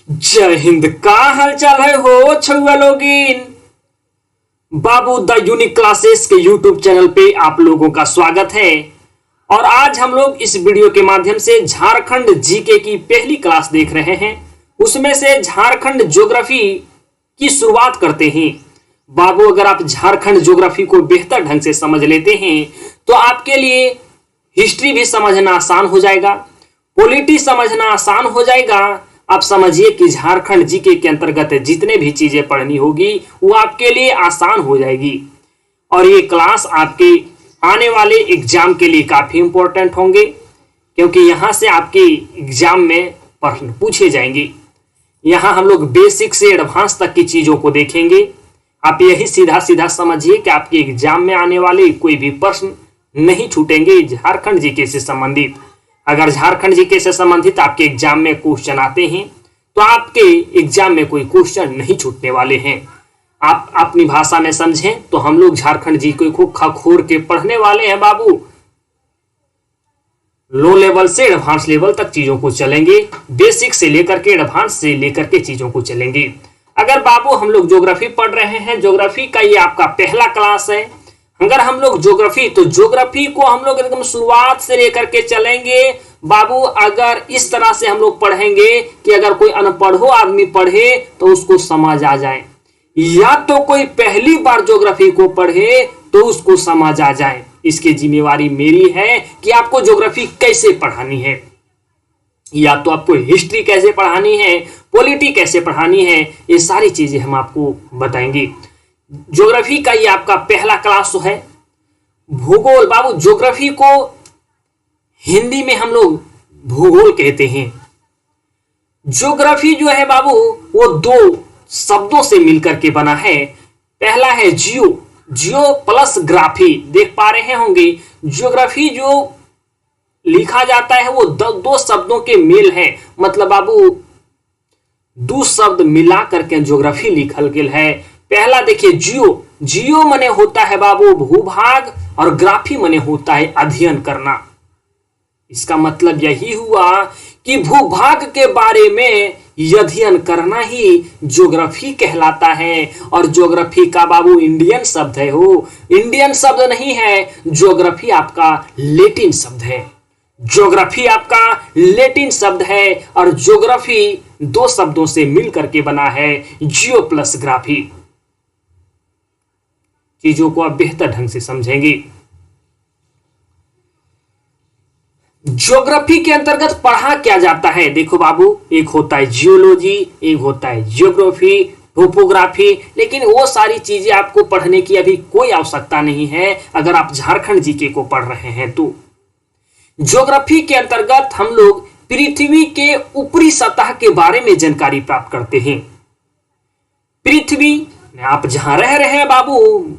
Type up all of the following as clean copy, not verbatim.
जय हिंद। का हालचाल है हो छुआ login. Babu the unique classes के यूट्यूब चैनल पे आप लोगों का स्वागत है। और आज हम लोग इस वीडियो के माध्यम से झारखंड जीके की पहली क्लास देख रहे हैं। उसमें से झारखंड ज्योग्राफी की शुरुआत करते हैं। बाबू, अगर आप झारखंड ज्योग्राफी को बेहतर ढंग से समझ लेते हैं तो आपके लिए हिस्ट्री भी समझना आसान हो जाएगा, पॉलिटी समझना आसान हो जाएगा। आप समझिए कि झारखंड जीके के अंतर्गत जितने भी चीजें पढ़नी होगी वो आपके लिए आसान हो जाएगी। और ये क्लास आपके आने वाले एग्जाम के लिए काफी इंपॉर्टेंट होंगे, क्योंकि यहाँ से आपके एग्जाम में प्रश्न पूछे जाएंगे। यहाँ हम लोग बेसिक से एडवांस तक की चीजों को देखेंगे। आप यही सीधा सीधा समझिए कि आपके एग्जाम में आने वाले कोई भी प्रश्न नहीं छूटेंगे झारखंड जीके से संबंधित। अगर झारखंड जीके से संबंधित आपके एग्जाम में क्वेश्चन आते हैं तो आपके एग्जाम में कोई क्वेश्चन नहीं छूटने वाले हैं। आप अपनी भाषा में समझें तो हम लोग झारखंड जीके को खखोर के पढ़ने वाले हैं बाबू। लो लेवल से एडवांस लेवल तक चीजों को चलेंगे, बेसिक से लेकर के एडवांस से लेकर के चीजों को चलेंगे। अगर बाबू हम लोग ज्योग्राफी पढ़ रहे हैं, ज्योग्राफी का ये आपका पहला क्लास है। अगर हम लोग ज्योग्राफी को हम लोग एकदम शुरुआत से लेकर के चलेंगे बाबू। अगर इस तरह से हम लोग पढ़ेंगे कि अगर कोई अनपढ़ो आदमी पढ़े तो उसको समझ आ जाए, या तो कोई पहली बार ज्योग्राफी को पढ़े तो उसको समझ आ जाए। इसकी जिम्मेवारी मेरी है कि आपको ज्योग्राफी कैसे पढ़ानी है, या तो आपको हिस्ट्री कैसे पढ़ानी है, पॉलिटी कैसे पढ़ानी है, ये सारी चीजें हम आपको बताएंगे। ज्योग्राफी का ये आपका पहला क्लास है। भूगोल बाबू, ज्योग्राफी को हिंदी में हम लोग भूगोल कहते हैं। ज्योग्राफी जो है बाबू वो दो शब्दों से मिलकर के बना है। पहला है जियो प्लस ग्राफी। देख पा रहे होंगे ज्योग्राफी जो लिखा जाता है वो दो शब्दों के मेल है। मतलब बाबू दो शब्द मिला करके ज्योग्राफी लिखल गेल है। पहला देखिए जियो मने होता है बाबू भूभाग, और ग्राफी मने होता है अध्ययन करना। इसका मतलब यही हुआ कि भूभाग के बारे में अध्ययन करना ही ज्योग्राफी कहलाता है। और ज्योग्राफी का बाबू इंडियन शब्द है, हो इंडियन शब्द नहीं है। ज्योग्राफी आपका लैटिन शब्द है। ज्योग्राफी आपका लैटिन शब्द है, और ज्योग्राफी दो शब्दों से मिलकर के बना है, जियो प्लस ग्राफी। चीजों को आप बेहतर ढंग से समझेंगे। ज्योग्राफी के अंतर्गत पढ़ा क्या जाता है? देखो बाबू, एक होता है जियोलॉजी, एक होता है ज्योग्राफी, टोपोग्राफी। लेकिन वो सारी चीजें आपको पढ़ने की अभी कोई आवश्यकता नहीं है अगर आप झारखंड जीके को पढ़ रहे हैं तो। ज्योग्राफी के अंतर्गत हम लोग पृथ्वी के ऊपरी सतह के बारे में जानकारी प्राप्त करते हैं। पृथ्वी, आप जहां रह रहे हैं बाबू,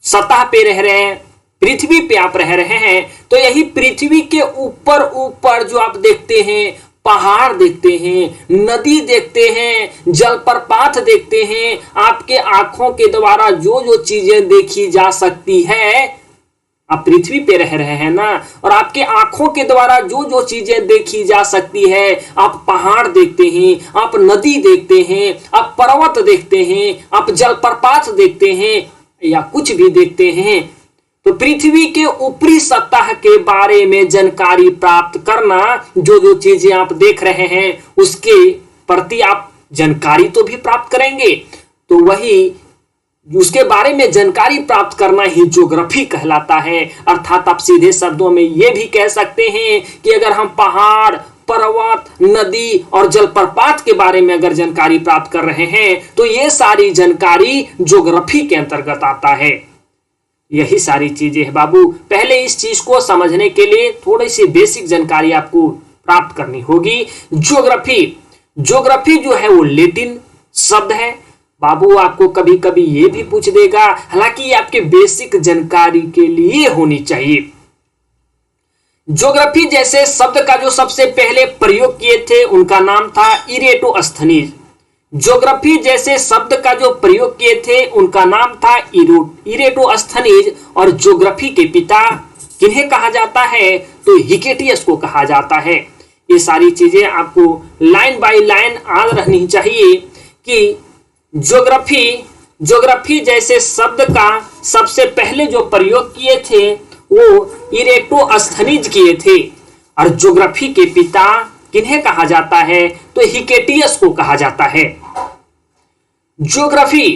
सतह पे रह रहे हैं, पृथ्वी पे आप रह रहे हैं, तो यही पृथ्वी के ऊपर जो आप देखते हैं, पहाड़ देखते हैं, नदी देखते हैं, जलप्रपात देखते हैं, आपके आंखों के द्वारा जो चीजें देखी जा सकती है, आप पृथ्वी पे रह रहे हैं ना, और आपके आंखों के द्वारा जो चीजें देखी जा सकती है, आप पहाड़ देखते हैं, आप नदी देखते हैं, आप पर्वत देखते हैं, आप जलप्रपात देखते हैं, या कुछ भी देखते हैं, तो पृथ्वी के ऊपरी सतह के बारे में जानकारी प्राप्त करना, जो चीजें आप देख रहे हैं उसके प्रति आप जानकारी तो भी प्राप्त करेंगे, तो वही उसके बारे में जानकारी प्राप्त करना ही ज्योग्राफी कहलाता है। अर्थात आप सीधे शब्दों में यह भी कह सकते हैं कि अगर हम पहाड़, पर्वत, नदी और जलप्रपात के बारे में अगर जानकारी प्राप्त कर रहे हैं तो ये सारी जानकारी ज्योग्राफी के अंतर्गत आता है। यही सारी चीजें है बाबू। पहले इस चीज को समझने के लिए थोड़ी सी बेसिक जानकारी आपको प्राप्त करनी होगी। ज्योग्राफी जो है वो लैटिन शब्द है बाबू। आपको कभी कभी ये भी पूछ देगा, हालांकि आपके बेसिक जानकारी के लिए होनी चाहिए। ज्योग्राफी जैसे शब्द का जो सबसे पहले प्रयोग किए थे उनका नाम था इरेटोस्थनीज। ज्योग्राफी जैसे शब्द का जो प्रयोग किए थे उनका नाम था इरेटोस्थनीज। और ज्योग्राफी के पिता किन्हें कहा जाता है? तो हिकेटियस को कहा जाता है। ये सारी चीजें आपको लाइन बाय लाइन याद रहनी चाहिए कि ज्योग्राफी जैसे शब्द का सबसे पहले जो प्रयोग किए थे वो इरेटोस्थनीज किए थे। और ज्योग्राफी के पिता किन्हें कहा जाता है? तो हिकेटियस को कहा जाता है। ज्योग्राफी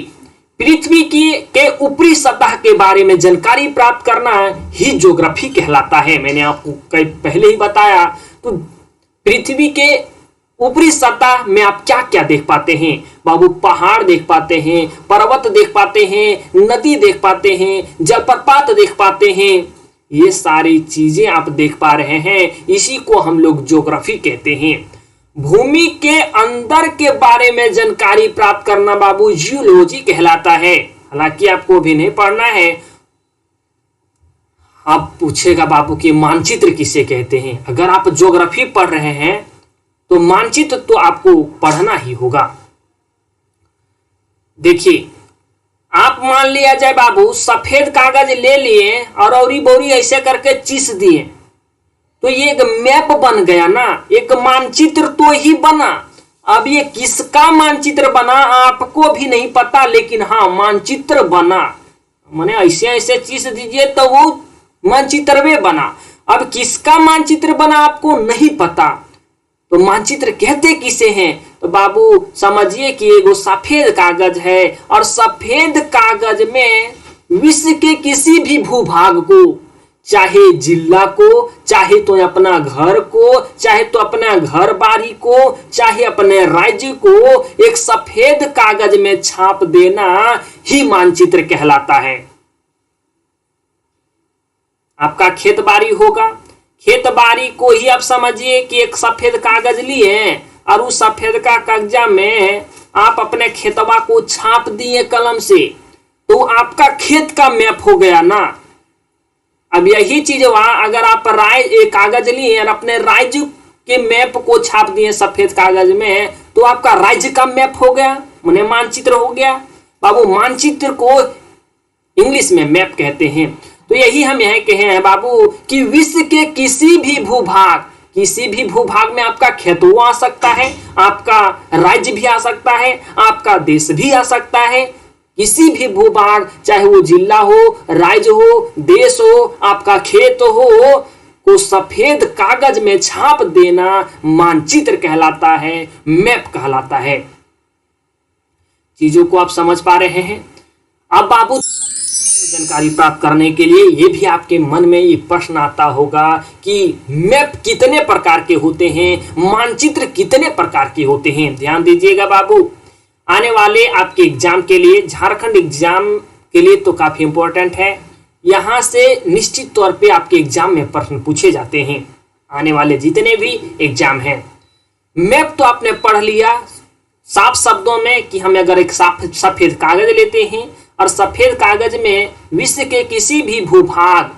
पृथ्वी के ऊपरी सतह के बारे में जानकारी प्राप्त करना ही ज्योग्राफी कहलाता है। मैंने आपको पहले ही बताया। तो पृथ्वी के ऊपरी सतह में आप क्या क्या देख पाते हैं बाबू? पहाड़ देख पाते हैं, पर्वत देख पाते हैं, नदी देख पाते हैं, जलप्रपात देख पाते हैं। ये सारी चीजें आप देख पा रहे हैं, इसी को हम लोग ज्योग्राफी कहते हैं। भूमि के अंदर के बारे में जानकारी प्राप्त करना बाबू जियोलॉजी कहलाता है। हालांकि आपको भी नहीं पढ़ना है। आप पूछेगा बाबू कि मानचित्र किसे कहते हैं? अगर आप ज्योग्राफी पढ़ रहे हैं तो मानचित्र तो आपको पढ़ना ही होगा। देखिए, आप मान लिया जाए बाबू सफेद कागज ले लिए और औरी बोरी ऐसे करके चीस दिए, तो ये एक मैप बन गया ना, एक मानचित्र तो ही बना। अब ये किसका मानचित्र बना आपको भी नहीं पता, लेकिन हाँ मानचित्र बना। माने ऐसे ऐसे चीज दीजिए तो वो मानचित्र में बना। अब किसका मानचित्र बना आपको नहीं पता, तो मानचित्र कहते किसे हैं? तो बाबू समझिए कि एगो सफेद कागज है और सफेद कागज में विश्व के किसी भी भूभाग को, चाहे जिला को, चाहे तो अपना घर को, चाहे तो अपना घर बारी को, चाहे अपने राज्य को एक सफेद कागज में छाप देना ही मानचित्र कहलाता है। आपका खेत बारी होगा, खेत बारी को ही आप समझिए कि एक सफेद कागज लिए और उस सफेद का कागजा में आप अपने खेतवा को छाप दिए कलम से, तो आपका खेत का मैप हो गया ना। अब यही चीज वहां अगर आप एक कागज लिए और अपने राज्य के मैप को छाप दिए सफेद कागज में, तो आपका राज्य का मैप हो गया, माने मानचित्र हो गया। बाबू मानचित्र को इंग्लिश में मैप कहते हैं। तो यही हम यह कहे हैं बाबू कि विश्व के किसी भी भूभाग में आपका खेतों आ सकता है, आपका राज्य भी आ सकता है, आपका देश भी आ सकता है। किसी भी भूभाग, चाहे वो जिला हो, राज्य हो, देश हो, आपका खेत हो, को सफेद कागज में छाप देना मानचित्र कहलाता है, मैप कहलाता है। चीजों को आप समझ पा रहे हैं? अब बाबू जानकारी प्राप्त करने के लिए ये भी आपके मन में ये प्रश्न आता होगा कि मैप कितने प्रकार के होते हैं, मानचित्र कितने प्रकार के होते हैं। ध्यान दीजिएगा बाबू, आने वाले आपके एग्जाम के लिए, झारखंड एग्जाम के लिए तो काफी इंपॉर्टेंट है। यहां से निश्चित तौर पे आपके एग्जाम में प्रश्न पूछे जाते हैं, आने वाले जितने भी एग्जाम हैं। मैप तो आपने पढ़ लिया साफ शब्दों में कि हम अगर एक सफेद कागज लेते हैं और सफेद कागज में विश्व के किसी भी भूभाग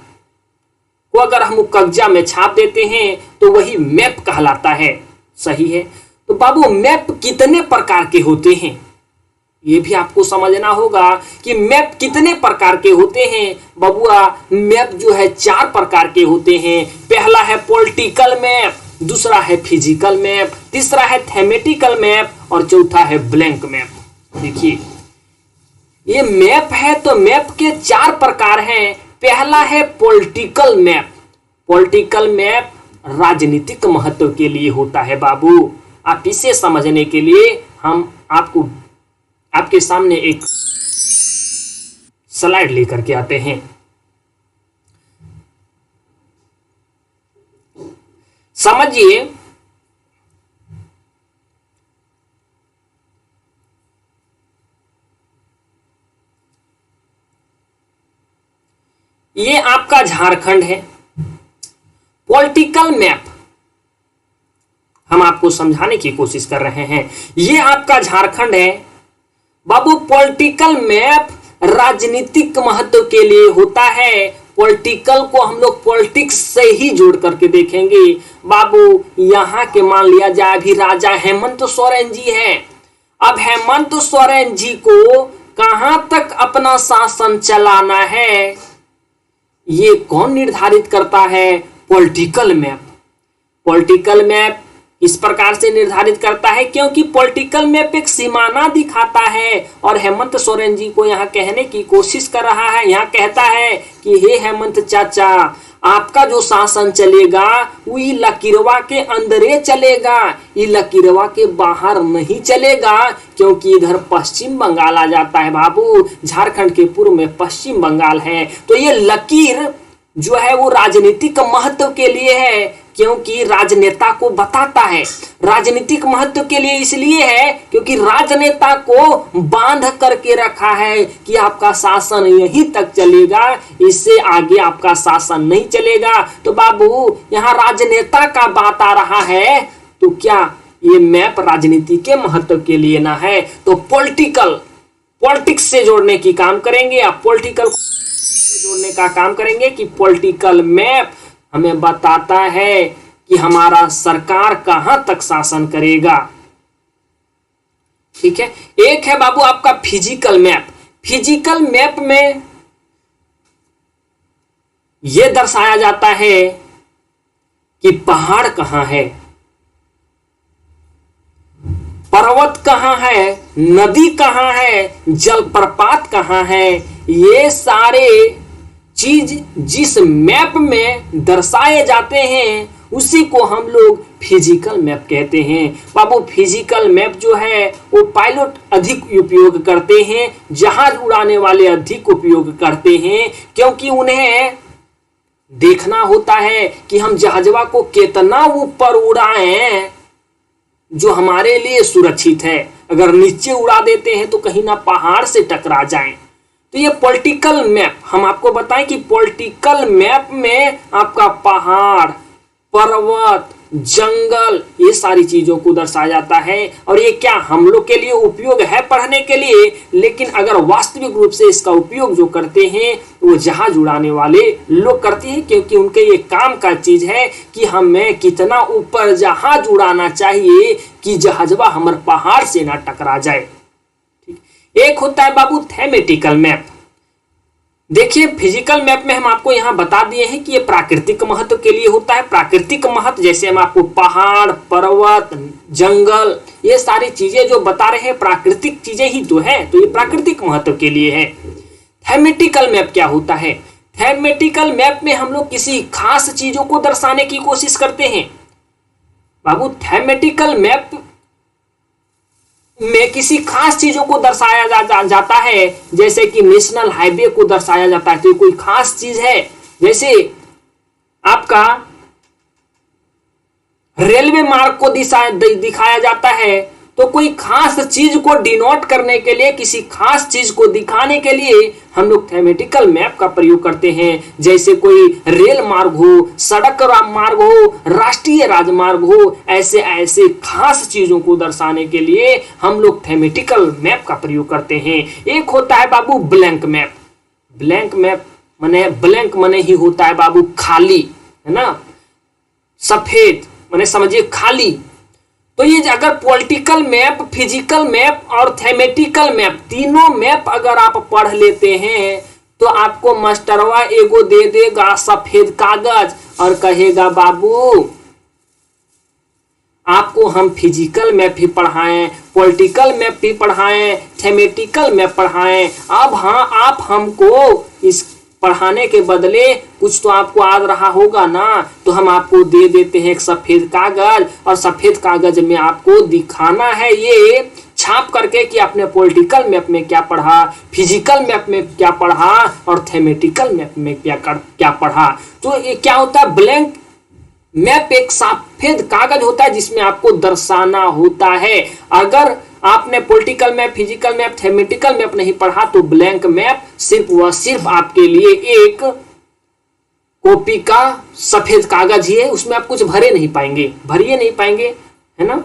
को अगर हम कब्जा में छाप देते हैं तो वही मैप कहलाता है। सही है। तो बाबू मैप कितने प्रकार के होते हैं ये भी आपको समझना होगा कि मैप कितने प्रकार के होते हैं। बबुआ मैप जो है 4 प्रकार के होते हैं। पहला है पॉलिटिकल मैप, दूसरा है फिजिकल मैप, तीसरा है थेमेटिकल मैप और चौथा है ब्लैंक मैप। देखिए ये मैप है तो मैप के 4 प्रकार हैं। पहला है पॉलिटिकल मैप। पॉलिटिकल मैप राजनीतिक महत्व के लिए होता है बाबू। आप इसे समझने के लिए हम आपके सामने एक स्लाइड लेकर के आते हैं। समझिए ये आपका झारखंड है। पॉलिटिकल मैप हम आपको समझाने की कोशिश कर रहे हैं। ये आपका झारखंड है बाबू। पॉलिटिकल मैप राजनीतिक महत्व के लिए होता है। पॉलिटिकल को हम लोग पॉलिटिक्स से ही जोड़ करके देखेंगे बाबू। यहाँ के मान लिया जाए अभी राजा हेमंत सोरेन जी हैं। अब हेमंत सोरेन जी को कहां तक अपना शासन चलाना है ये कौन निर्धारित करता है? Political map. पॉलिटिकल मैप इस प्रकार से निर्धारित करता है क्योंकि पॉलिटिकल मैप एक सीमाना दिखाता है। और हेमंत सोरेन जी को यहाँ कहने की कोशिश कर रहा है, यहाँ कहता है कि हे हेमंत चाचा, आपका जो शासन चलेगा वो ई लकीरवा के अंदरे चलेगा, ई लकीरवा के बाहर नहीं चलेगा, क्योंकि इधर पश्चिम बंगाल आ जाता है बाबू, झारखंड के पूर्व में पश्चिम बंगाल है। तो ये लकीर जो है वो राजनीतिक महत्व के लिए है, क्योंकि राजनेता को बताता है। राजनीतिक महत्व के लिए इसलिए है क्योंकि राजनेता को बांध करके रखा है कि आपका शासन यहीं तक चलेगा, इससे आगे आपका शासन नहीं चलेगा। तो बाबू यहाँ राजनेता का बात आ रहा है, तो क्या ये मैप राजनीति के महत्व के लिए ना है? तो पॉलिटिक्स से जोड़ने की काम करेंगे, आप पॉलिटिकल जोड़ने का काम करेंगे कि पॉलिटिकल मैप हमें बताता है कि हमारा सरकार कहां तक शासन करेगा। ठीक है। एक है बाबू आपका फिजिकल मैप। फिजिकल मैप में यह दर्शाया जाता है कि पहाड़ कहां है, पर्वत कहां है, नदी कहां है, जलप्रपात कहां है। ये सारे चीज जिस मैप में दर्शाए जाते हैं उसी को हम लोग फिजिकल मैप कहते हैं। बाबू फिजिकल मैप जो है वो पायलट अधिक उपयोग करते हैं, जहाज उड़ाने वाले अधिक उपयोग करते हैं, क्योंकि उन्हें देखना होता है कि हम जहाजवा को कितना ऊपर उड़ाएं जो हमारे लिए सुरक्षित है। अगर नीचे उड़ा देते हैं तो कहीं ना पहाड़ से टकरा जाएं। तो ये पॉलिटिकल मैप हम आपको बताएं कि पॉलिटिकल मैप में आपका पहाड़, पर्वत, जंगल, ये सारी चीजों को दर्शाया जाता है। और ये क्या हम लोग के लिए उपयोग है पढ़ने के लिए, लेकिन अगर वास्तविक रूप से इसका उपयोग जो करते हैं वो जहाज उड़ाने वाले लोग करते हैं, क्योंकि उनके ये काम का चीज है कि हमें कितना ऊपर जहाज उड़ाना चाहिए कि जहाजवा हमारे पहाड़ से ना टकरा जाए। एक होता है बाबू थेमेटिकल मैप। देखिए फिजिकल मैप में हम आपको यहां बता दिए हैं कि ये प्राकृतिक महत्व के लिए होता है। प्राकृतिक महत्व जैसे हम आपको पहाड़, पर्वत, जंगल, ये सारी चीजें जो बता रहे हैं प्राकृतिक चीजें ही तो है, तो ये प्राकृतिक महत्व के लिए है। थेमेटिकल मैप क्या होता है? थेमेटिकल मैप में हम लोग किसी खास चीजों को दर्शाने की कोशिश करते हैं। बाबू थेमेटिकल मैप में किसी खास चीजों को दर्शाया जाता है, जैसे कि नेशनल हाईवे को दर्शाया जाता है, तो कोई खास चीज है। जैसे आपका रेलवे मार्ग को दिखाया जाता है, तो कोई खास चीज को डिनोट करने के लिए, किसी खास चीज को दिखाने के लिए हम लोग थेमेटिकल मैप का प्रयोग करते हैं। जैसे कोई रेल मार्ग हो, सड़क मार्ग हो, राष्ट्रीय राजमार्ग हो, ऐसे ऐसे खास चीजों को दर्शाने के लिए हम लोग थेमेटिकल मैप का प्रयोग करते हैं। एक होता है बाबू ब्लैंक मैप। ब्लैंक मैप माने ब्लैंक माने ही होता है बाबू खाली, है ना, सफेद माने समझिए खाली। तो ये अगर पॉलिटिकल मैप, फिजिकल मैप और थेमेटिकल मैप तीनों मैप अगर आप पढ़ लेते हैं तो आपको मास्टरवा एगो दे देगा सफेद कागज और कहेगा बाबू आपको हम फिजिकल मैप भी पढ़ाएं, पॉलिटिकल मैप भी पढ़ाएं, थेमेटिकल मैप पढ़ाएं। अब हाँ आप हमको इस पढ़ाने के बदले कुछ तो आपको आ रहा होगा ना, तो हम आपको दे देते हैं एक सफेद कागज, और सफेद कागज में आपको दिखाना है ये छाप करके कि आपने पॉलिटिकल मैप में क्या पढ़ा, फिजिकल मैप में क्या पढ़ा और थेमेटिकल मैप में क्या पढ़ा। तो ये क्या होता है, ब्लैंक मैप एक सफेद कागज होता है जिसमें आपको दर्शाना होता है। अगर आपने political map, physical map, thematic map नहीं पढ़ा तो ब्लैंक मैप सिर्फ व सिर्फ आपके लिए एक कॉपी का सफेद कागज ही है, उसमें आप कुछ भरिए नहीं पाएंगे, है ना।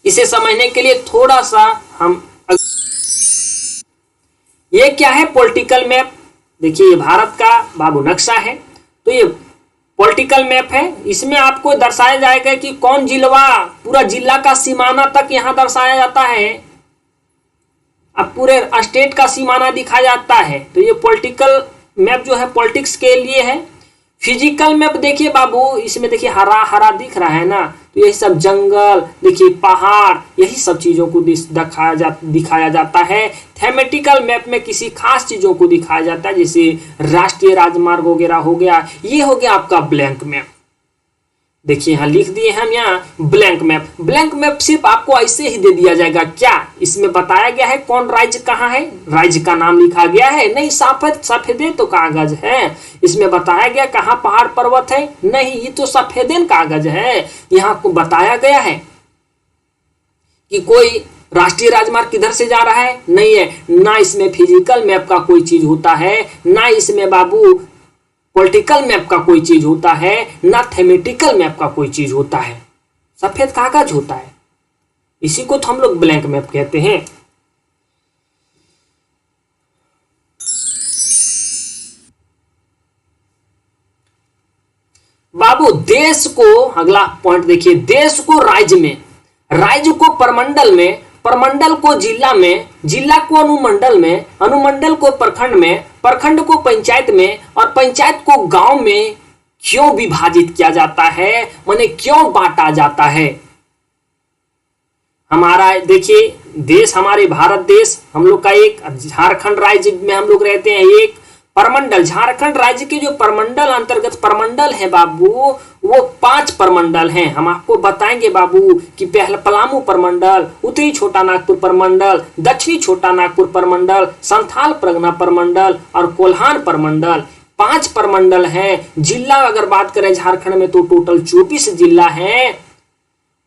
इसे समझने के लिए थोड़ा सा हम, ये क्या है पॉलिटिकल मैप? देखिए ये भारत का बाबू नक्शा है, तो ये पॉलिटिकल मैप है। इसमें आपको दर्शाया जाएगा कि कौन जिला, पूरा जिला का सीमाना तक यहां दर्शाया जाता है। अब पूरे स्टेट का सीमाना दिखाया जाता है। तो ये पॉलिटिकल मैप जो है पॉलिटिक्स के लिए है। फिजिकल मैप देखिए बाबू, इसमें देखिए हरा हरा दिख रहा है ना, तो यही सब जंगल देखिए, पहाड़, यही सब चीजों को दिखाया जाता है। थेमेटिकल मैप में किसी खास चीजों को दिखाया जाता है, जैसे राष्ट्रीय राजमार्ग वगैरह हो गया। ये हो गया आपका ब्लैंक मैप। देखिए यहाँ लिख दिए हम यहाँ ब्लैंक मैप। ब्लैंक मैप सिर्फ आपको ऐसे ही दे दिया जाएगा क्या? इसमें बताया गया है कौन राज्य कहाँ है, राज्य का नाम लिखा गया है? नहीं, सफेदे तो कागज है। इसमें बताया गया कहाँ पहाड़ पर्वत है? नहीं, ये तो सफेदेन कागज है। यहाँ को बताया गया है कि कोई राष्ट्रीय राजमार्ग किधर से जा रहा है? नहीं है ना। इसमें फिजिकल मैप का कोई चीज होता है ना, इसमें बाबू पॉलिटिकल मैप का कोई चीज होता है ना, थेमेटिकल मैप का कोई चीज होता है। सफेद कागज होता है, इसी को तो हम लोग ब्लैंक मैप कहते हैं। बाबू देश को, अगला पॉइंट देखिए, देश को राज्य में, राज्य को प्रमंडल में, प्रमंडल को जिला में, जिला को अनुमंडल में, अनुमंडल को प्रखंड में, प्रखंड को पंचायत में और पंचायत को गांव में क्यों विभाजित किया जाता है, माने क्यों बांटा जाता है? हमारा देखिए देश, हमारे भारत देश, हम लोग का एक झारखंड राज्य में हम लोग रहते हैं, एक परमंडल, झारखंड राज्य के जो परमंडल अंतर्गत परमंडल है बाबू, वो 5 परमंडल हैं। हम आपको बताएंगे बाबू कि पहला पलामू परमंडल, उत्तरी छोटा नागपुर परमंडल, दक्षिणी छोटा नागपुर परमंडल, संथाल परगना परमंडल और कोल्हान परमंडल, 5 परमंडल हैं। जिला अगर बात करें झारखंड में तो टोटल 24 जिला हैं,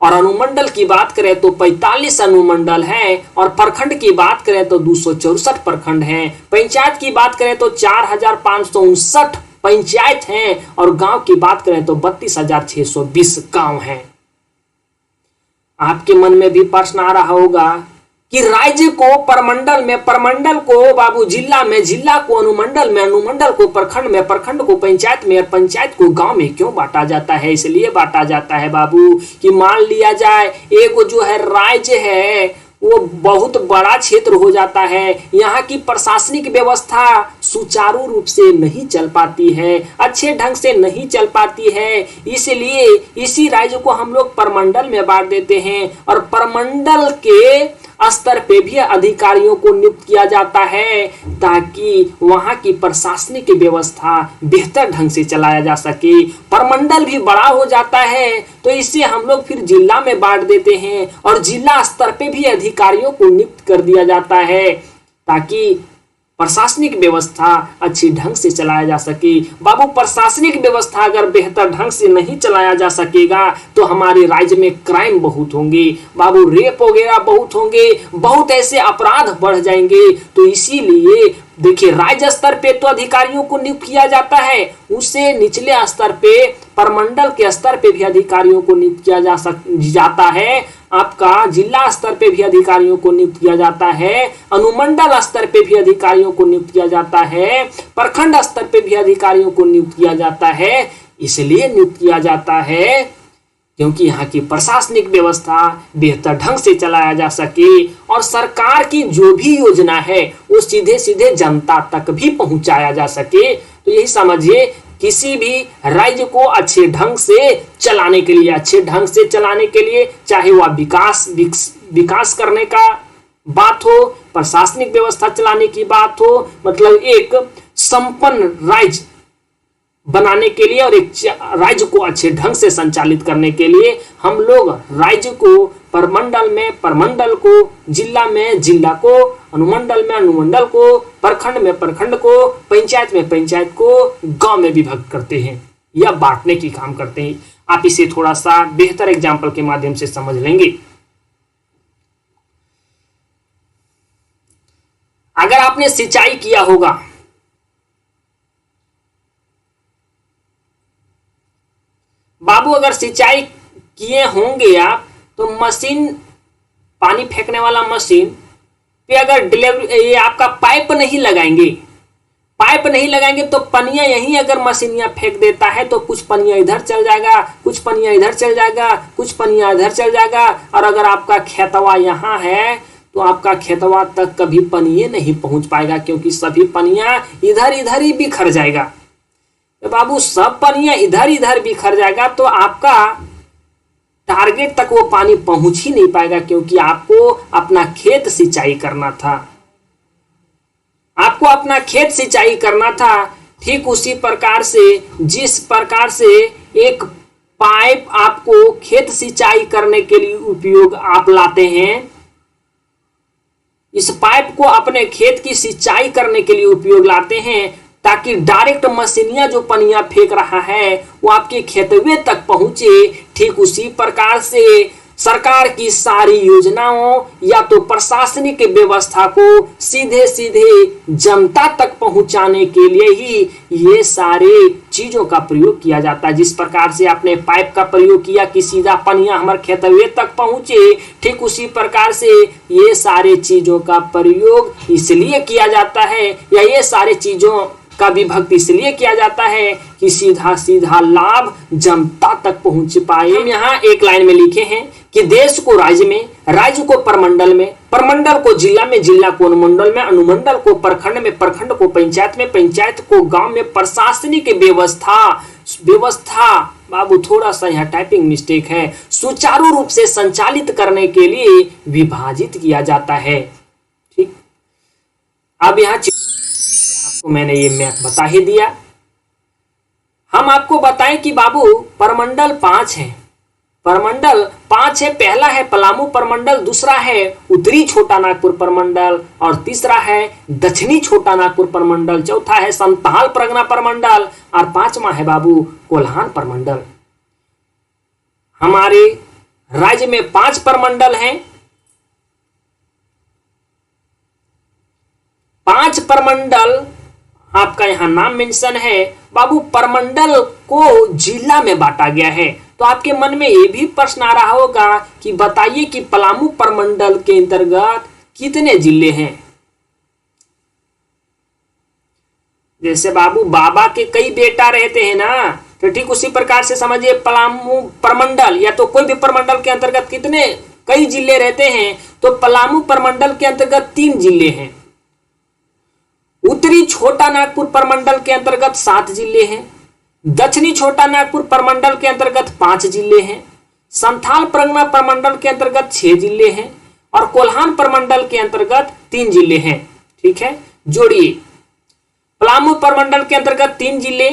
और अनुमंडल की बात करें तो 45 अनुमंडल हैं, और प्रखंड की बात करें तो 264 प्रखंड हैं। पंचायत की बात करें तो 4559 पंचायत हैं, और गांव की बात करें तो 32,620 गांव हैं। आपके मन में भी प्रश्न आ रहा होगा कि राज्य को परमंडल में, परमंडल को बाबू जिला में, जिला को अनुमंडल में, अनुमंडल को प्रखंड में, प्रखंड को पंचायत में और पंचायत को गांव में क्यों बांटा जाता है? इसलिए बांटा जाता है बाबू कि मान लिया जाए एक जो है राज्य है वो बहुत बड़ा क्षेत्र हो जाता है, यहाँ की प्रशासनिक व्यवस्था सुचारू रूप से नहीं चल पाती है, अच्छे ढंग से नहीं चल पाती है, इसलिए इसी राज्य को हम लोग परमंडल में बांट देते हैं, और परमंडल के स्तर पे भी अधिकारियों को नियुक्त किया जाता है ताकि वहां की प्रशासनिक व्यवस्था बेहतर ढंग से चलाया जा सके। परमंडल भी बड़ा हो जाता है तो इसे हम लोग फिर जिला में बांट देते हैं, और जिला स्तर पे भी अधिकारियों को नियुक्त कर दिया जाता है ताकि प्रशासनिक व्यवस्था अच्छी ढंग से चलाया जा सके। बाबू प्रशासनिक व्यवस्था अगर बेहतर ढंग से नहीं चलाया जा सकेगा तो हमारे राज्य में क्राइम बहुत होंगे बाबू, रेप वगैरह बहुत होंगे, बहुत ऐसे अपराध बढ़ जाएंगे। तो इसीलिए देखिए राज्य स्तर पे तो अधिकारियों को नियुक्त किया जाता है, उससे निचले स्तर पे परमंडल के स्तर पे भी अधिकारियों को नियुक्त किया जाता है, आपका जिला स्तर पे भी अधिकारियों को नियुक्त किया जाता है, अनुमंडल स्तर पे भी अधिकारियों को नियुक्त किया जाता है, प्रखंड स्तर पे भी अधिकारियों को नियुक्त किया जाता है। इसलिए नियुक्त किया जाता है क्योंकि यहाँ की प्रशासनिक व्यवस्था बेहतर ढंग से चलाया जा सके, और सरकार की जो भी योजना है वो सीधे सीधे जनता तक भी पहुंचाया जा सके। तो यही समझिए किसी भी राज्य को अच्छे ढंग से चलाने के लिए, अच्छे ढंग से चलाने के लिए, चाहे वह विकास करने का बात हो, प्रशासनिक व्यवस्था चलाने की बात हो, मतलब एक संपन्न राज्य बनाने के लिए और एक राज्य को अच्छे ढंग से संचालित करने के लिए हम लोग राज्य को परमंडल में परमंडल को, जिला में जिला को, अनुमंडल में अनुमंडल को, प्रखंड में प्रखंड को, पंचायत में पंचायत को, गांव में विभक्त करते हैं या बांटने की काम करते हैं। आप इसे थोड़ा सा बेहतर एग्जाम्पल के माध्यम से समझ लेंगे। अगर आपने सिंचाई किया होगा, बाबू अगर सिंचाई किए होंगे आप, तो मशीन, पानी फेंकने वाला मशीन पे अगर डिलीवरी, ये आपका पाइप नहीं लगाएंगे, पाइप नहीं लगाएंगे तो पनिया यहीं अगर मशीनिया फेंक देता है तो कुछ पनिया इधर चल जाएगा, कुछ पनिया इधर चल जाएगा, कुछ पनिया इधर चल जाएगा, और अगर आपका खेतवा यहाँ है तो आपका खेतवा तक कभी पनिये नहीं पहुंच पाएगा, क्योंकि सभी पनिया इधर इधर ही बिखर जाएगा। तो बाबू सब पनिया इधर इधर बिखर जाएगा तो आपका टारगेट तक वो पानी पहुंच ही नहीं पाएगा, क्योंकि आपको अपना खेत सिंचाई करना था, आपको अपना खेत सिंचाई करना था। ठीक उसी प्रकार से जिस प्रकार से एक पाइप आपको खेत सिंचाई करने के लिए उपयोग आप लाते हैं, इस पाइप को अपने खेत की सिंचाई करने के लिए उपयोग लाते हैं, ताकि डायरेक्ट मशीनिया जो पनिया फेंक रहा है वो आपके खेतवे तक पहुंचे। ठीक उसी प्रकार से सरकार की सारी योजनाओं या तो प्रशासनिक व्यवस्था को सीधे सीधे जनता तक पहुंचाने के लिए ही ये सारे चीजों का प्रयोग किया जाता है। जिस प्रकार से आपने पाइप का प्रयोग किया कि सीधा पनिया हमारे खेतवे तक पहुंचे, ठीक उसी प्रकार से ये सारे चीजों का प्रयोग इसलिए किया जाता है, या ये सारे चीजों का विभक्त इसलिए किया जाता है कि सीधा सीधा लाभ जनता तक पहुंच पाए। हम यहाँ एक लाइन में लिखे हैं कि देश को राज्य में, राज्य को परमंडल में, परमंडल को जिला में, जिला को अनुमंडल में, अनुमंडल को प्रखंड में, प्रखंड को पंचायत में, पंचायत को गांव में प्रशासनिक व्यवस्था बाबू थोड़ा सा यहाँ टाइपिंग मिस्टेक है, सुचारू रूप से संचालित करने के लिए विभाजित किया जाता है। ठीक, अब यहाँ आपको मैंने ये मैथ बता ही दिया। हम आपको बताएं कि बाबू परमंडल 5 है, परमंडल 5 है। पहला है पलामू परमंडल, दूसरा है उत्तरी छोटा नागपुर परमंडल, और तीसरा है दक्षिणी छोटा नागपुर परमंडल, चौथा है संथाल परगना परमंडल, और पांचवा है बाबू कोल्हान परमंडल। हमारे राज्य में 5 परमंडल हैं। 5 परमंडल आपका यहां नाम मेंशन है बाबू। परमंडल को जिला में बांटा गया है, तो आपके मन में ये भी प्रश्न आ रहा होगा कि बताइए कि पलामू परमंडल के अंतर्गत कितने जिले हैं। जैसे बाबू बाबा के कई बेटा रहते हैं ना, तो ठीक उसी प्रकार से समझिए पलामू परमंडल या तो कोई भी परमंडल के अंतर्गत कितने कई जिले रहते हैं। तो पलामू परमंडल के अंतर्गत 3 जिले हैं। उत्तरी छोटा नागपुर परमंडल के अंतर्गत 7 जिले हैं। दक्षिणी छोटा नागपुर परमंडल के अंतर्गत 5 जिले हैं। संथाल परगना परमंडल के अंतर्गत 6 जिले हैं, और कोल्हान परमंडल के अंतर्गत 3 जिले हैं। ठीक है, जोड़िए। पलामू परमंडल के अंतर्गत 3 जिले,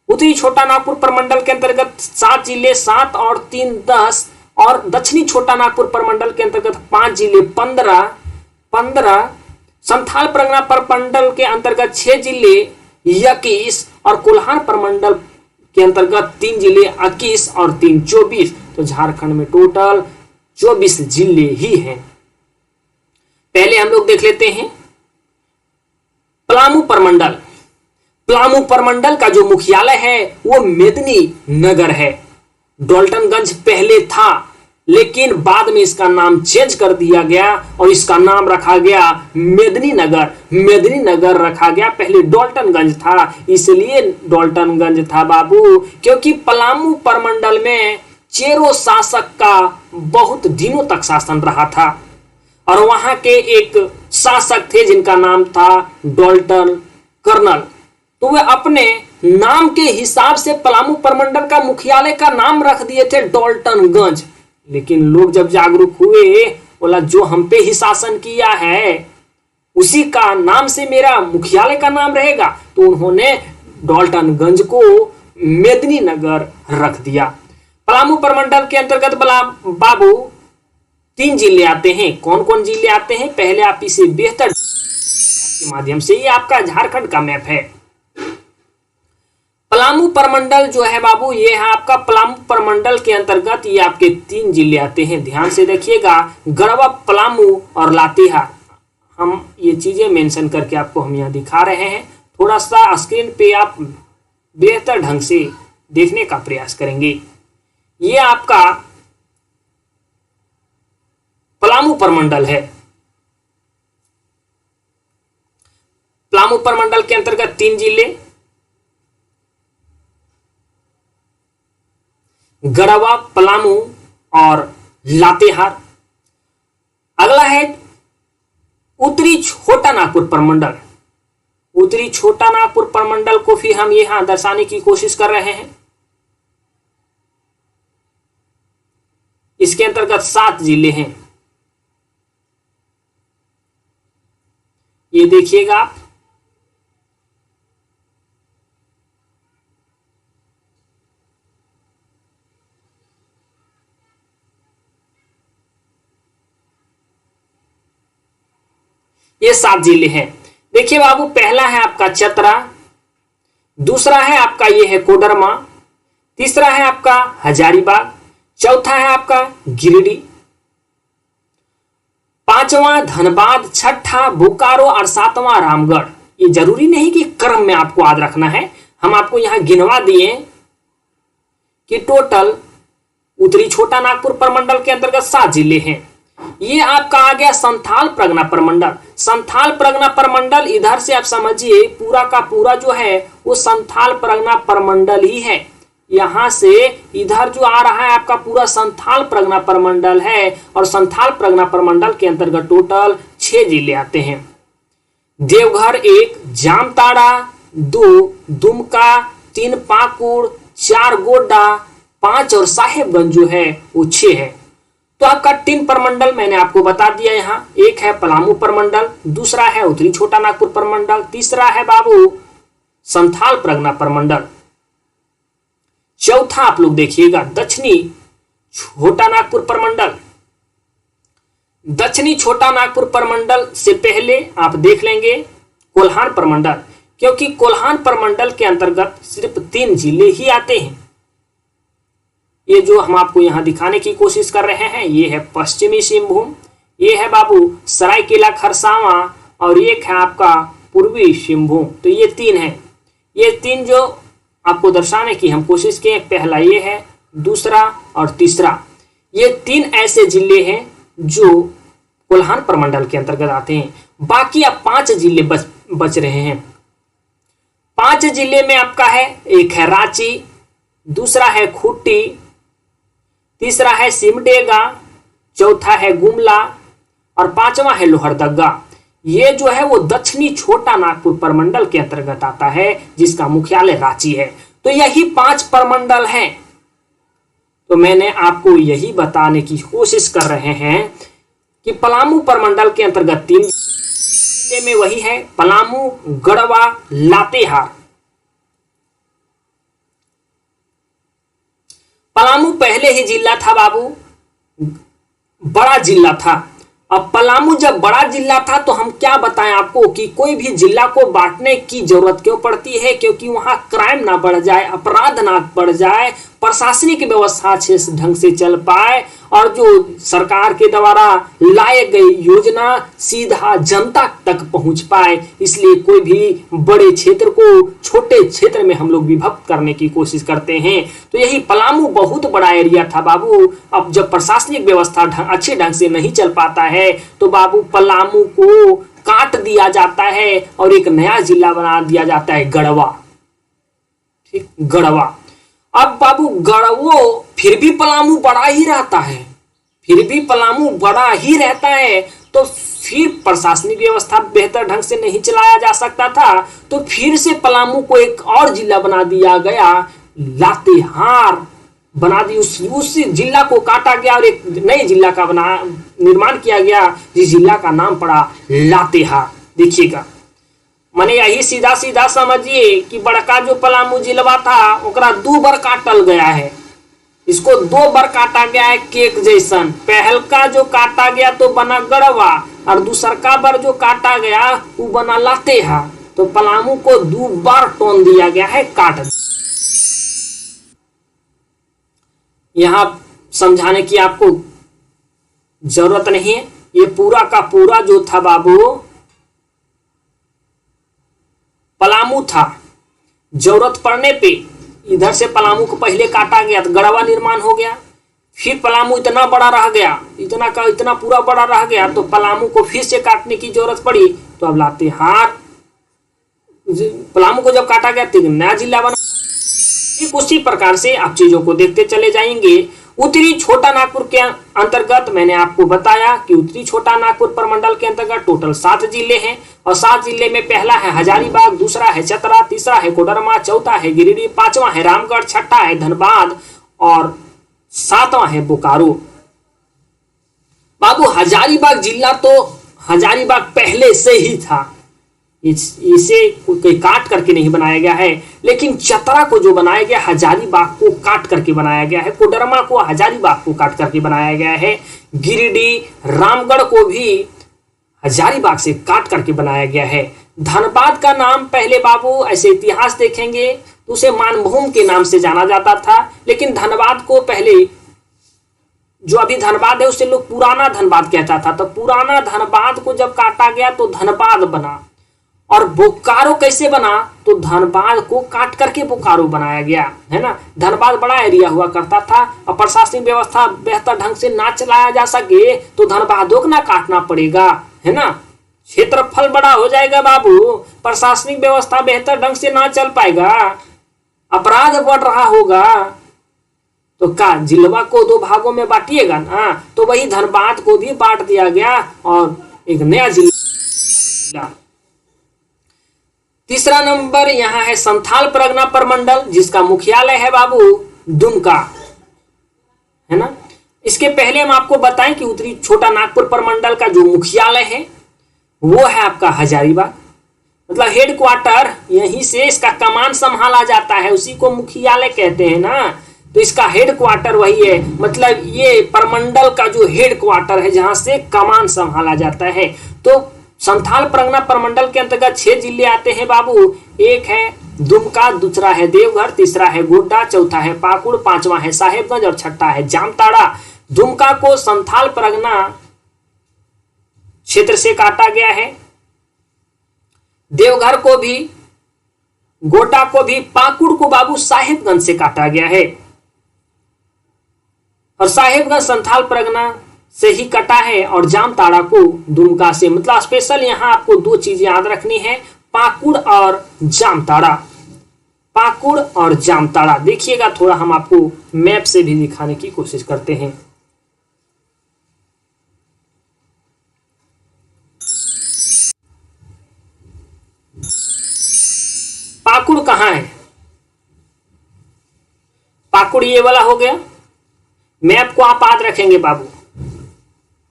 उत्तरी छोटा नागपुर परमंडल के अंतर्गत 7 जिले, 7 और 3 10, और दक्षिणी छोटा नागपुर परमंडल के अंतर्गत 5 जिले 15, संथाल परगना परमंडल के अंतर्गत 6 जिले 21, और कोल्हान परमंडल के अंतर्गत 3 जिले 21 और 3 24। तो झारखंड में टोटल 24 जिले ही हैं। पहले हम लोग देख लेते हैं पलामू परमंडल। पलामू परमंडल का जो मुख्यालय है वो मेदिनी नगर है। डॉल्टनगंज पहले था, लेकिन बाद में इसका नाम चेंज कर दिया गया और इसका नाम रखा गया मेदिनी नगर। मेदिनी नगर रखा गया, पहले डॉल्टनगंज था, इसलिए डॉल्टनगंज था बाबू, क्योंकि पलामू परमंडल में चेरो शासक का बहुत दिनों तक शासन रहा था, और वहां के एक शासक थे जिनका नाम था डॉल्टन कर्नल। तो वे अपने नाम के हिसाब से पलामू परमंडल का मुख्यालय का नाम रख दिए थे डॉल्टनगंज। लेकिन लोग जब जागरूक हुए, बोला जो हम पे ही शासन किया है उसी का नाम से मेरा मुख्यालय का नाम रहेगा, तो उन्होंने डॉल्टनगंज को मेदिनी नगर रख दिया। पलामू परमंडल के अंतर्गत बाबू 3 जिले आते हैं। कौन कौन जिले आते हैं, पहले आप इसे बेहतर के माध्यम से, ये आपका झारखंड का मैप है। पलामू परमंडल जो है बाबू, ये है आपका पलामू परमंडल के अंतर्गत ये आपके 3 जिले आते हैं। ध्यान से देखिएगा, गढ़वा, पलामू और लातेहार। हम ये चीजें मेंशन करके आपको हम यहाँ दिखा रहे हैं। थोड़ा सा स्क्रीन पे आप बेहतर ढंग से देखने का प्रयास करेंगे। ये आपका पलामू परमंडल है। पलामू परमंडल के अंतर्गत 3 जिले, गढ़वा, पलामू और लातेहार। अगला है उत्तरी छोटा नागपुर परमंडल। उत्तरी छोटा नागपुर प्रमंडल को भी हम यहां दर्शाने की कोशिश कर रहे हैं। इसके अंतर्गत 7 जिले हैं। ये देखिएगा आप, ये 7 जिले हैं। देखिए बाबू, पहला है आपका चतरा, दूसरा है आपका ये है कोडरमा, तीसरा है आपका हजारीबाग, चौथा है आपका गिरिडीह, पांचवा धनबाद, छठा बोकारो और सातवां रामगढ़। ये जरूरी नहीं कि क्रम में आपको याद रखना है, हम आपको यहां गिनवा दिए कि टोटल उत्तरी छोटा नागपुर प्रमंडल के अंतर्गत 7 जिले हैं। ये आपका आ गया संथाल परगना प्रमंडल। संथाल परगना प्रमंडल इधर से आप समझिए पूरा का पूरा जो है वो संथाल परगना प्रमंडल ही है। यहां से इधर जो आ रहा है आपका पूरा संथाल परगना प्रमंडल है, और संथाल परगना प्रमंडल के अंतर्गत टोटल 6 जिले आते हैं। देवघर 1, जामताड़ा 2, दुमका 3, पाकुड़ 4, गोड्डा 5 और साहेबगंज जो है वो 6 है। तो आपका 3 प्रमंडल मैंने आपको बता दिया यहाँ। एक है पलामू प्रमंडल, दूसरा है उत्तरी छोटा नागपुर प्रमंडल, तीसरा है बाबू संथाल परगना प्रमंडल, चौथा आप लोग देखिएगा दक्षिणी छोटा नागपुर प्रमंडल। दक्षिणी छोटा नागपुर प्रमंडल से पहले आप देख लेंगे कोल्हान प्रमंडल, क्योंकि कोल्हान प्रमंडल के अंतर्गत सिर्फ 3 जिले ही आते हैं। ये जो हम आपको यहां दिखाने की कोशिश कर रहे हैं, ये है पश्चिमी सिंहभूम, ये है बाबू सरायकेला खरसावां, और एक है आपका पूर्वी सिंहभूम। तो ये 3 है। ये 3 जो आपको दर्शाने की हम कोशिश किए, पहला ये है, दूसरा और तीसरा। ये 3 ऐसे जिले हैं जो कोल्हान प्रमंडल के अंतर्गत आते हैं। बाकी अब 5 जिले बच रहे हैं। 5 जिले में आपका है, एक है रांची, दूसरा है खूंटी, तीसरा है सिमडेगा, चौथा है गुमला और 5वां है लोहरदगा। ये जो है वो दक्षिणी छोटा नागपुर प्रमंडल के अंतर्गत आता है, जिसका मुख्यालय रांची है। तो यही 5 प्रमंडल हैं। तो मैंने आपको यही बताने की कोशिश कर रहे हैं कि पलामू प्रमंडल के अंतर्गत 3 जिले में वही है, पलामू, गढ़वा, लातेहार। पलामू पहले ही जिला था बाबू, बड़ा जिला था। अब पलामू जब बड़ा जिला था तो हम क्या बताएं आपको कि कोई भी जिला को बांटने की जरूरत क्यों पड़ती है, क्योंकि वहां क्राइम ना बढ़ जाए, अपराध ना बढ़ जाए, प्रशासनिक व्यवस्था अच्छे ढंग से चल पाए, और जो सरकार के द्वारा लाए गई योजना सीधा जनता तक पहुंच पाए। इसलिए कोई भी बड़े क्षेत्र को छोटे क्षेत्र में हम लोग विभक्त करने की कोशिश करते हैं। तो यही पलामू बहुत बड़ा एरिया था बाबू। अब जब प्रशासनिक व्यवस्था अच्छे ढंग से नहीं चल पाता है तो बाबू पलामू को काट दिया जाता है और एक नया जिला बना दिया जाता है, गढ़वा। ठीक, गढ़वा। अब बाबू गढ़वो फिर भी पलामू बड़ा ही रहता है, फिर भी पलामू बड़ा ही रहता है। तो फिर प्रशासनिक व्यवस्था बेहतर ढंग से नहीं चलाया जा सकता था, तो फिर से पलामू को एक और जिला बना दिया गया, लातेहार बना दी। उस जिला को काटा गया और एक नए जिला का निर्माण किया गया, जिस जिला का नाम पड़ा लातेहार। देखिएगा, माने यही सीधा सीधा समझिए कि बड़का जो पलामू जिलवा था ओकरा 2 बार काटल गया है। इसको 2 बार काटा गया है केक जैसन। पहल का जो काटा गया तो बना गढ़वा, और दूसर का बार जो काटा गया वो बना लातेहार। तो पलामू को 2 बार टोन दिया गया है, काट। यहां समझाने की आपको जरूरत नहीं है। ये पूरा का पूरा जो था बाबू पलामू था। जरूरत पड़ने पे इधर से पलामू को पहले काटा गया तो गढ़वा निर्माण हो गया। फिर पलामू इतना बड़ा रह गया, इतना पूरा बड़ा रह गया, तो पलामू को फिर से काटने की जरूरत पड़ी। तो अब लातेहार, पलामू को जब काटा गया तो नया जिला बना। ठीक उसी प्रकार से आप चीजों को देखते चले जाएंगे। उत्तरी छोटा नागपुर के अंतर्गत मैंने आपको बताया कि उत्तरी छोटा नागपुर प्रमंडल के अंतर्गत टोटल 7 जिले हैं और 7 जिले में पहला है हजारीबाग, दूसरा है चतरा, तीसरा है कोडरमा, चौथा है गिरिडीह, पांचवा है रामगढ़, छठा है धनबाद और सातवां है बोकारो। बाबू हजारीबाग जिला तो हजारीबाग पहले से ही था, इसे कोई काट करके नहीं बनाया गया है, लेकिन चतरा को जो बनाया गया हजारीबाग को काट करके बनाया गया है, कोडरमा को हजारीबाग को काट करके बनाया गया है, गिरिडीह रामगढ़ को भी हजारीबाग से काट करके बनाया गया है। धनबाद का नाम पहले बाबू ऐसे इतिहास देखेंगे तो उसे मानभूम के नाम से जाना जाता था, लेकिन धनबाद को पहले जो अभी धनबाद है उसे लोग पुराना धनबाद कहता था, तो पुराना धनबाद को जब काटा गया तो धनबाद बना। और बोकारो कैसे बना, तो धनबाद को काट करके बोकारो बनाया गया, है ना। धनबाद बड़ा एरिया हुआ करता था और प्रशासनिक व्यवस्था बेहतर ढंग से ना चलाया जा सके तो धनबादों को ना काटना पड़ेगा, है ना। क्षेत्रफल बड़ा हो जाएगा बाबू, प्रशासनिक व्यवस्था बेहतर ढंग से ना चल पाएगा, अपराध बढ़ रहा होगा, तो का जिलवा को 2 भागों में बांटिएगा ना, तो वही धनबाद को भी बांट दिया गया और एक नया जिला। तीसरा नंबर यहाँ है संथाल परगना प्रमंडल, जिसका मुख्यालय है बाबू दुमका, है ना। इसके पहले हम आपको बताएं कि उत्तरी छोटा नागपुर प्रमंडल का जो मुख्यालय है वो है आपका हजारीबाग, मतलब हेड क्वार्टर यहीं से इसका कमान संभाला जाता है, उसी को मुख्यालय कहते हैं ना। तो इसका हेड क्वार्टर वही है, मतलब ये प्रमंडल का जो हेड क्वार्टर है जहां से कमान संभाला जाता है। तो संथाल परगना प्रमंडल के अंतर्गत 6 जिले आते हैं बाबू, एक है दुमका, दूसरा है देवघर, तीसरा है गोड्डा, चौथा है पाकुड़, पांचवा है साहेबगंज और छठा है जामताड़ा। दुमका को संथाल परगना क्षेत्र से काटा गया है, देवघर को भी, गोड्डा को भी, पाकुड़ को बाबू साहेबगंज से काटा गया है और साहेबगंज संथाल परगना से ही कटा है और जामताड़ा को दुमका से। मतलब स्पेशल यहां आपको 2 चीजें याद रखनी है, पाकुड़ और जामताड़ा। पाकुड़ और जामताड़ा देखिएगा, थोड़ा हम आपको मैप से भी दिखाने की कोशिश करते हैं। पाकुड़ कहां है, पाकुड़ ये वाला हो गया, मैप को आप याद रखेंगे बाबू।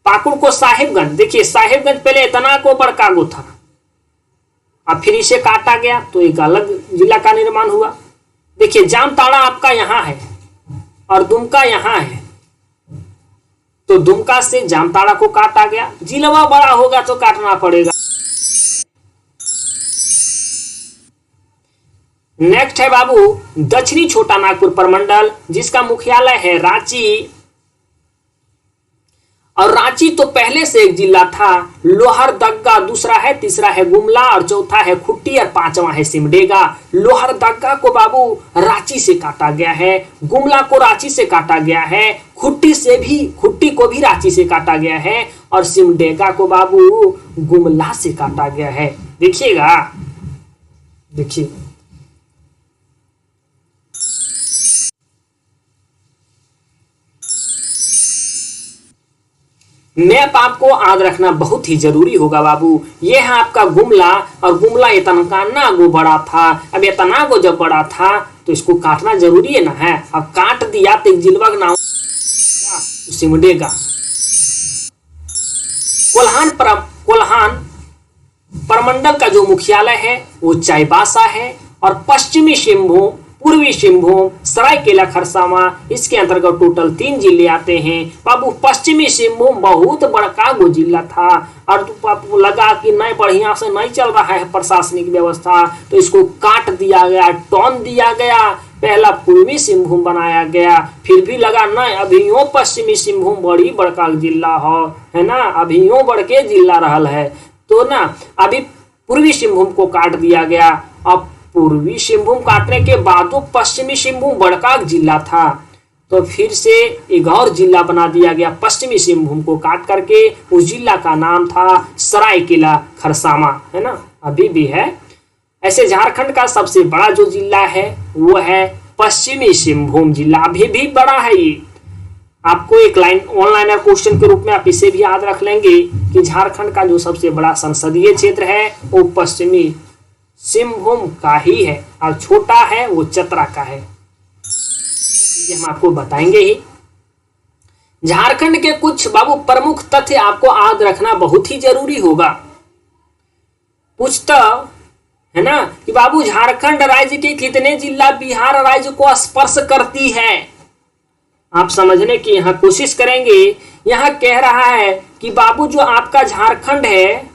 पाकुड़ को साहिबगंज, देखिए साहिबगंज पहले इतना को बड़कागो था, अब फिर इसे काटा गया तो एक अलग जिला का निर्माण हुआ। देखिए जामताड़ा आपका यहां है और दुमका यहां है, तो दुमका से जामताड़ा को काटा गया, जिलवा बड़ा होगा तो काटना पड़ेगा। नेक्स्ट है बाबू दक्षिणी छोटा नागपुर प्रमंडल, जिसका मुख्यालय है रांची। और रांची तो पहले से एक जिला था, लोहरदगा दूसरा है, तीसरा है गुमला और चौथा है खुट्टी और पांचवा है सिमडेगा। लोहरदगा को बाबू रांची से काटा गया है, गुमला को रांची से काटा गया है, खुट्टी को भी रांची से काटा गया है और सिमडेगा को बाबू गुमला से काटा गया है। देखिएगा, देखिए मैप आपको याद रखना बहुत ही जरूरी होगा बाबू। ये है आपका गुमला और गुमला इतना गो बड़ा था, अब इतना गो जब बड़ा था तो इसको काटना जरूरी है ना है। अब काट दिया तो जिलवा का नाम सिमडेगा। कोल्हान प्रमंडल का जो मुख्यालय है वो चाईबासा है और पश्चिमी सिंहभूम, पूर्वी सिंहभूम, सरायकेला खरसावां, इसके अंतर्गत टोटल 3 जिले आते हैं बाबू। पश्चिमी सिंहभूम बहुत बड़का गो जिला था और लगा कि नहीं बढ़िया से नहीं चल रहा है प्रशासनिक व्यवस्था, तो इसको काट दिया गया, टॉन दिया गया, पहला पूर्वी सिंहभूम बनाया गया, फिर भी लगा नहीं अभियो पश्चिमी सिंहभूम बड़ी बड़का जिला हो, है ना, अभियो बड़के जिला रहल है, तो ना अभी पूर्वी सिंहभूम को काट दिया गया। अब पूर्वी सिंहभूम काटने के बाद पश्चिमी सिंहभूम बड़का जिला था, तो फिर से एक और जिला बना दिया गया पश्चिमी सिंहभूम को काट करके। उस जिला का नाम था सरायकेला खरसावां, है ना, अभी भी है। ऐसे झारखंड का सबसे बड़ा जो जिला है वो है पश्चिमी सिंहभूम जिला, अभी भी बड़ा है ये। आपको एक लाइन ऑनलाइनर क्वेश्चन के रूप में आप इसे भी याद रख लेंगे कि झारखंड का जो सबसे बड़ा संसदीय क्षेत्र है वो पश्चिमी सिंहभूम का ही है और छोटा है वो चतरा का है। ये हम आपको बताएंगे ही। झारखंड के कुछ बाबू प्रमुख तथ्य आपको याद रखना बहुत ही जरूरी होगा। पूछता है ना कि बाबू झारखंड राज्य के कितने जिला बिहार राज्य को स्पर्श करती है। आप समझने की यहाँ कोशिश करेंगे। यहाँ कह रहा है कि बाबू जो आपका झारखंड है,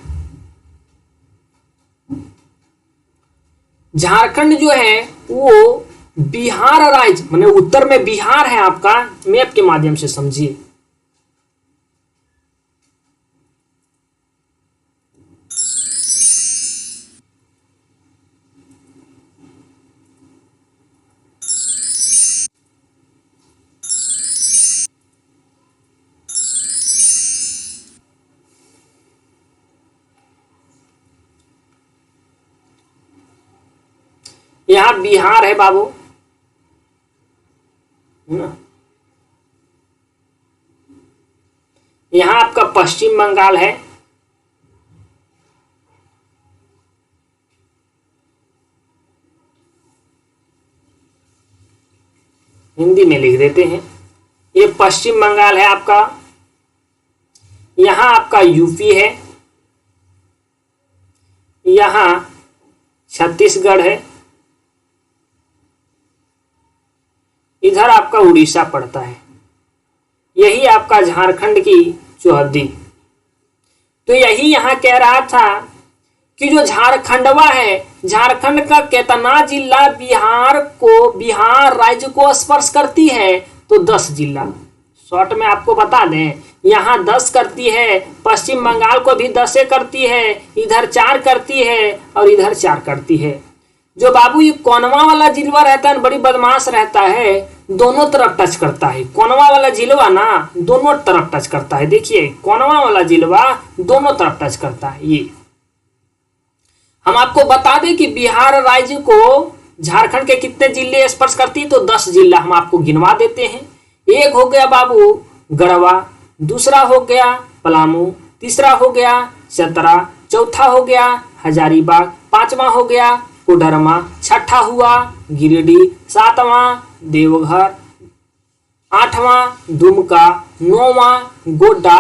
झारखंड जो है वो बिहार राज्य माने उत्तर में बिहार है आपका, मैप के माध्यम से समझिए। यहां बिहार है बाबू, यहां आपका पश्चिम बंगाल है, हिंदी में लिख देते हैं। ये पश्चिम बंगाल है आपका, यहां आपका यूपी है, यहां छत्तीसगढ़ है, इधर आपका उड़ीसा पड़ता है। यही आपका झारखंड की चौहद्दी। तो यही यहां कह रहा था कि जो झारखंडवा है, झारखंड का कितना जिला बिहार राज्य को स्पर्श करती है, तो 10 जिला। शॉर्ट में आपको बता दें, यहाँ 10 करती है, पश्चिम बंगाल को भी 10 करती है, इधर 4 करती है और इधर 4 करती है। जो बाबू ये कोनवा वाला जिलवा रहता है, बड़ी बदमाश रहता है, दोनों तरफ टच करता है। कोनवा वाला जिलवा ना दोनों तरफ टच करता है। देखिए कोनवा वाला जिलवा दोनों तरफ टच करता है। ये हम आपको बता दें कि बिहार राज्य को झारखंड के कितने जिले स्पर्श करती है, तो 10 जिला हम आपको गिनवा देते हैं। एक हो गया बाबू गढ़वा, दूसरा हो गया पलामू, तीसरा हो गया चतरा, चौथा हो गया हजारीबाग, पांचवा हो गया कोडरमा, छठा हुआ गिरिडीह, सातवां देवघर, आठवां दुमका, नौवां गोड्डा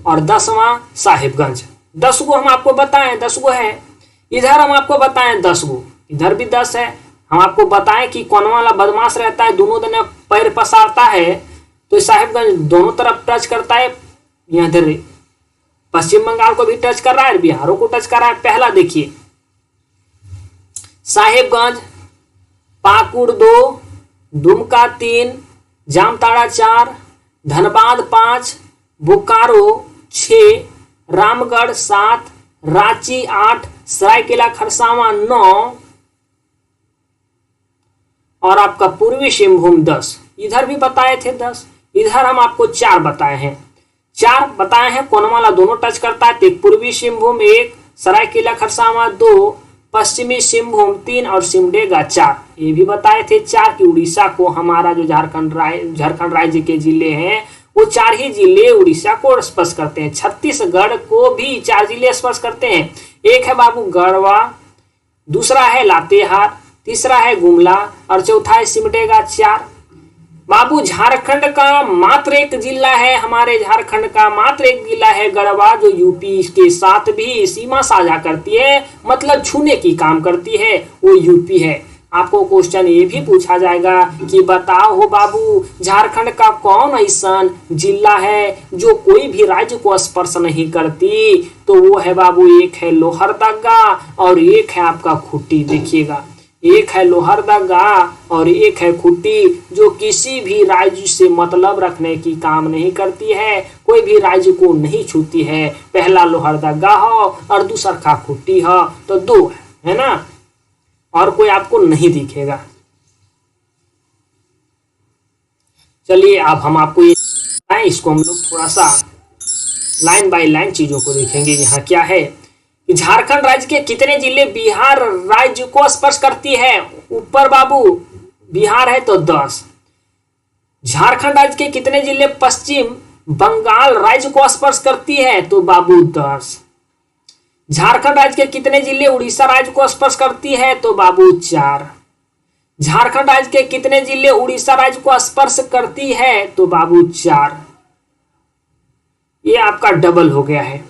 और 10वां साहिबगंज। 10 गो हम आपको बताएं, 10 गो है। इधर हम आपको बताएं 10 गो, इधर भी 10 है। हम आपको बताएं कि कौन वाला बदमाश रहता है, दोनों दिन पैर पसारता है, तो साहिबगंज दोनों तरफ टच करता है। इधर पश्चिम बंगाल को भी टच कर रहा है, बिहारों को टच कर रहा है। पहला देखिए साहिबगंज, पाकुड़ 2, दुमका 3, जामताड़ा 4, धनबाद 5, बोकारो 6, रामगढ़ 7, रांची 8, सरायकेला खरसावां 9 और आपका पूर्वी सिंहभूम 10। इधर भी बताए थे 10, इधर हम आपको 4 बताए हैं। 4 बताए हैं, कोनवाला दोनों टच करता है, तो पूर्वी सिंहभूम 1, सरायकेला खरसावां 2, पश्चिमी सिंहभूम 3 और सिमडेगा 4। ये भी बताए थे 4 की उड़ीसा को हमारा जो झारखंड राज्य के जिले हैं वो 4 ही जिले उड़ीसा को स्पर्श करते हैं। छत्तीसगढ़ को भी 4 जिले स्पर्श करते हैं। एक है बाबू गढ़वा, दूसरा है लातेहार, तीसरा है गुमला और चौथा है सिमडेगा 4। बाबू झारखंड का मात्र एक जिला है, हमारे झारखंड का मात्र एक जिला है गढ़वा, जो यूपी के साथ भी सीमा साझा करती है, मतलब छूने की काम करती है, वो यूपी है। आपको क्वेश्चन ये भी पूछा जाएगा कि बताओ हो बाबू झारखंड का कौन ऐसा जिला है जो कोई भी राज्य को स्पर्श नहीं करती, तो वो है बाबू, एक है लोहरदगा और एक है आपका खूंटी। देखिएगा, एक है लोहरदगा और एक है खूंटी, जो किसी भी राज्य से मतलब रखने की काम नहीं करती है, कोई भी राज्य को नहीं छूती है। पहला लोहरदगा हो और दूसरा का खूंटी हो, तो 2 है ना, और कोई आपको नहीं दिखेगा। चलिए अब हम आपको ये इसको हम लोग थोड़ा सा लाइन बाय लाइन चीजों को देखेंगे। यहाँ क्या है कि झारखंड राज्य के कितने जिले बिहार राज्य को स्पर्श करती है। ऊपर बाबू बिहार है तो 10, झारखंड राज्य के कितने जिले पश्चिम बंगाल राज्य को स्पर्श करती है? तो बाबू 10। झारखंड राज्य के कितने जिले उड़ीसा राज्य को स्पर्श करती है? तो बाबू 4। झारखंड राज्य के कितने जिले उड़ीसा राज्य को स्पर्श करती है? तो बाबू 4। ये आपका डबल हो गया है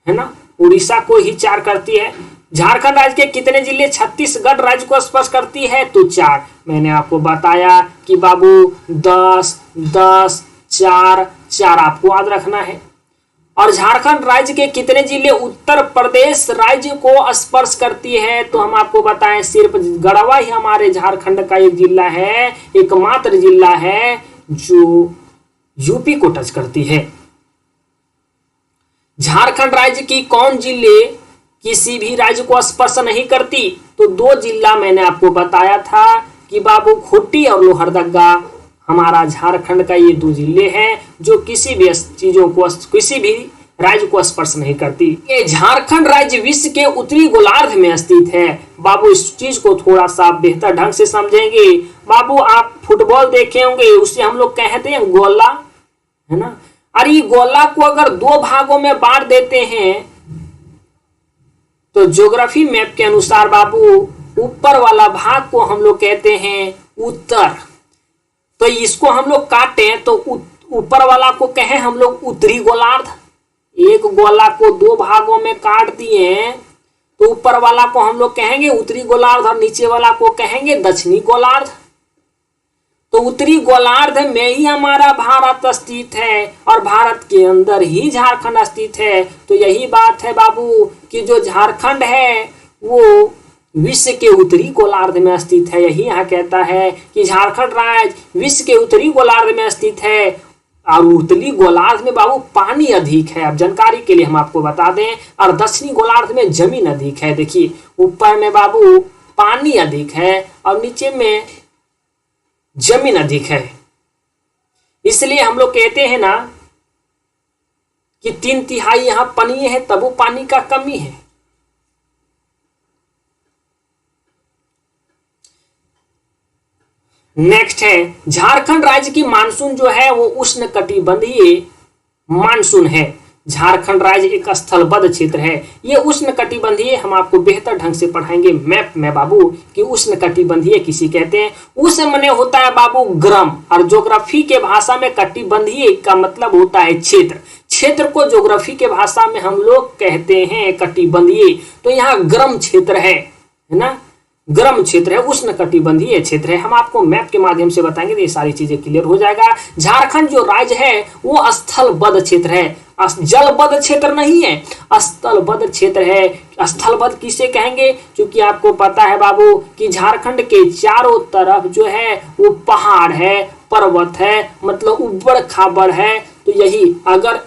ना, उड़ीसा को ही 4 करती है। झारखंड राज्य के कितने जिले छत्तीसगढ़ राज्य को स्पर्श करती है? तो 4। मैंने आपको बताया कि बाबू 10 10 4 4 आपको याद रखना है। और झारखंड राज्य के कितने जिले उत्तर प्रदेश राज्य को स्पर्श करती है? तो हम आपको बताएं सिर्फ गढ़वा ही हमारे झारखंड का एक जिला है, एकमात्र जिला है जो यूपी को टच करती है। झारखंड राज्य की कौन जिले किसी भी राज्य को स्पर्श नहीं करती? तो 2 जिला मैंने आपको बताया था कि बाबू खूंटी और लोहरदगा हमारा झारखंड का ये 2 जिले हैं जो किसी भी चीजों को, किसी भी राज्य को स्पर्श नहीं करती। ये झारखंड राज्य विश्व के उत्तरी गोलार्ध में स्थित है। बाबू इस चीज को थोड़ा सा बेहतर ढंग से समझेंगे। बाबू आप फुटबॉल देखे होंगे, उसे हम लोग कहते हैं गोला, है ना। अरे गोला को अगर 2 भागों में बांट देते हैं तो ज्योग्राफी मैप के अनुसार बाबू ऊपर वाला भाग को हम लोग कहते हैं उत्तर। तो इसको हम लोग काटें तो ऊपर वाला को कहें हम लोग उत्तरी गोलार्ध। एक गोला को 2 भागों में काट दिए तो ऊपर वाला को हम लोग कहेंगे उत्तरी गोलार्ध और नीचे वाला को कहेंगे दक्षिणी गोलार्ध। तो उत्तरी गोलार्ध में ही हमारा भारत स्थित है और भारत के अंदर ही झारखंड स्थित है। तो यही बात है बाबू कि जो झारखंड है वो विश्व के उत्तरी गोलार्ध में स्थित है। यही यहाँ कहता है कि झारखंड राज्य विश्व के उत्तरी गोलार्ध में स्थित है और उत्तरी गोलार्ध में बाबू पानी अधिक है। अब जानकारी के लिए हम आपको बता दें, और दक्षिणी गोलार्ध में जमीन अधिक है। देखिए ऊपर में बाबू पानी अधिक है और नीचे में जमीन अधिक है। इसलिए हम लोग कहते हैं ना कि 3/3 यहां पानी है, तब वो पानी का कमी है। नेक्स्ट है झारखंड राज्य की मानसून जो है वो उष्णकटिबंधीय मानसून है। झारखंड राज्य एक स्थलबद्ध क्षेत्र है। ये उष्णकटिबंधीय हम आपको बेहतर ढंग से पढ़ाएंगे मैप में बाबू कि उष्णकटिबंधीय किसी कहते हैं। उष्ण माने होता है बाबू गर्म, और ज्योग्राफी के भाषा में कटिबंधीय का मतलब होता है क्षेत्र। क्षेत्र को ज्योग्राफी के भाषा में हम लोग कहते हैं कटिबंधीय। तो यहाँ गर्म क्षेत्र है ना, गर्म क्षेत्र है, उष्ण कटिबंधीय क्षेत्र है। हम आपको मैप के माध्यम से बताएंगे तो ये सारी चीजें क्लियर हो जाएगा। झारखंड जो राज्य है वो स्थलबद्ध क्षेत्र है, जलबद्ध क्षेत्र नहीं है, स्थलबद्ध क्षेत्र है। स्थलबद्ध किसे कहेंगे? क्योंकि आपको पता है बाबू कि झारखंड के चारों तरफ जो है वो पहाड़ है, पर्वत है, मतलब उबड़ खाबड़ है। तो यही अगर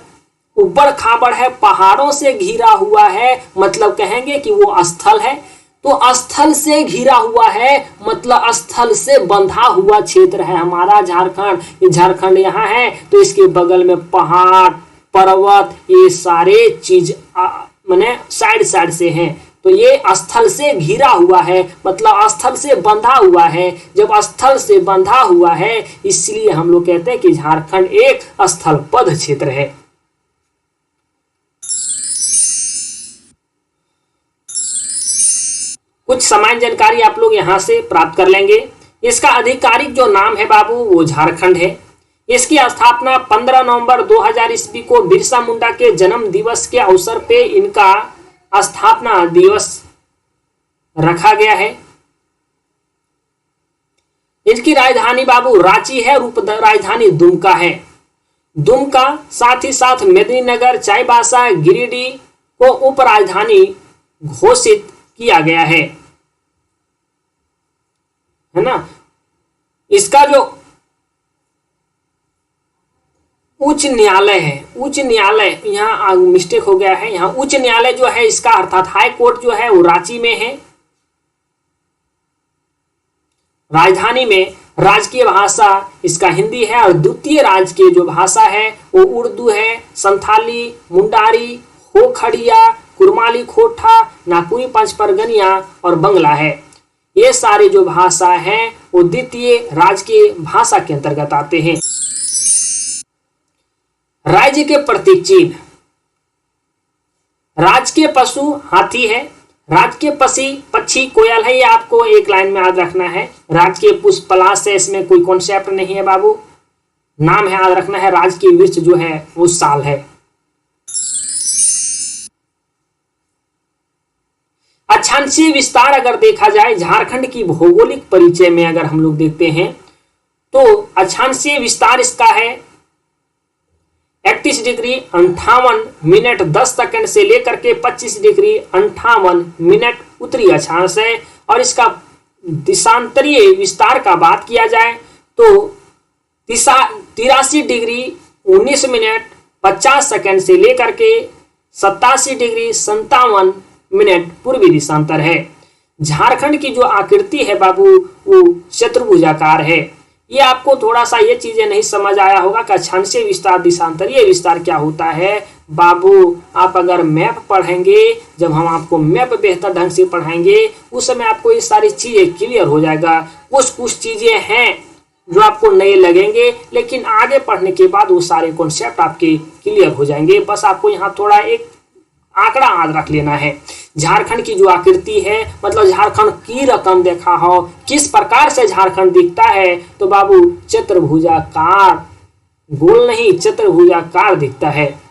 उबड़ खाबड़ है, पहाड़ों से घिरा हुआ है, मतलब कहेंगे कि वो स्थल है। तो स्थल से घिरा हुआ है मतलब स्थल से बंधा हुआ क्षेत्र है हमारा झारखंड। ये झारखंड यहाँ है तो इसके बगल में पहाड़, पर्वत, ये सारे चीज माने साइड साइड से हैं। तो ये स्थल से घिरा हुआ है मतलब स्थल से बंधा हुआ है। जब स्थल से बंधा हुआ है इसलिए हम लोग कहते हैं कि झारखंड एक स्थलबद्ध क्षेत्र है। कुछ सामान्य जानकारी आप लोग यहां से प्राप्त कर लेंगे। इसका आधिकारिक जो नाम है बाबू वो झारखंड है। इसकी स्थापना 15 नवंबर 2000 ईस्वी को बिरसा मुंडा के जन्म दिवस के अवसर पे इनका स्थापना दिवस रखा गया है। इसकी राजधानी बाबू रांची है, रूप राजधानी दुमका है। दुमका साथ ही साथ मेदिनीनगर, चाईबासा, गिरिडीह को उप राजधानी घोषित किया गया है ना। इसका जो उच्च न्यायालय है, उच्च न्यायालय यहाँ मिस्टेक हो गया है, यहाँ उच्च न्यायालय जो है इसका अर्थात हाई कोर्ट जो है वो रांची में है। राजधानी में राजकीय भाषा इसका हिंदी है और द्वितीय राज्य जो भाषा है वो उर्दू है, संथाली, मुंडारी, खोखड़िया, कुरमाली खोटा, नागपुरी पंचपरगनिया और बंगला है। ये सारी जो भाषा है वो द्वितीय राजकीय भाषा के अंतर्गत आते हैं। राज्य के प्रतीक चिन्ह, राजकीय पशु हाथी है, राजकीय पक्षी कोयल है, ये आपको एक लाइन में याद रखना है। राजकीय पुष्प पलाश है, इसमें कोई कॉन्सेप्ट नहीं है बाबू, नाम है याद रखना है। राजकीय वृक्ष जो है वो साल है। अक्षांशीय विस्तार अगर देखा जाए झारखंड की भौगोलिक परिचय में अगर हम लोग देखते हैं तो अक्षांशीय विस्तार इसका है 31 डिग्री 58 मिनट 10 सेकंड से लेकर के 25 डिग्री 58 मिनट उत्तरी अक्षांश है। और इसका दिशांतरीय विस्तार का बात किया जाए तो 83 डिग्री 19 मिनट 50 सेकंड से लेकर के 87 डिग्री 57 मिनट पूर्वी दिशांतर है। झारखंड की जो आकृति है बाबू वो चतुर्भुजाकार है। ये आपको थोड़ा सा ये चीजें नहीं समझ आया होगा कि अक्षांशीय विस्तार दिशांतरीय विस्तार क्या होता है। बाबू आप अगर मैप पढ़ेंगे, जब हम आपको मैप बेहतर ढंग से पढ़ाएंगे उस समय आपको ये सारी चीजें क्लियर हो जाएगा। कुछ चीजें हैं जो आपको नए लगेंगे, लेकिन आगे पढ़ने के बाद वो सारे कॉन्सेप्ट आपके क्लियर हो जाएंगे। बस आपको यहाँ थोड़ा एक आंकड़ा याद रख लेना है। झारखंड की जो आकृति है, मतलब झारखंड की रकम देखा हो, किस प्रकार से झारखंड दिखता है, तो बाबू चतुर्भुजाकार, गोल नहीं चतुर्भुजाकार दिखता है।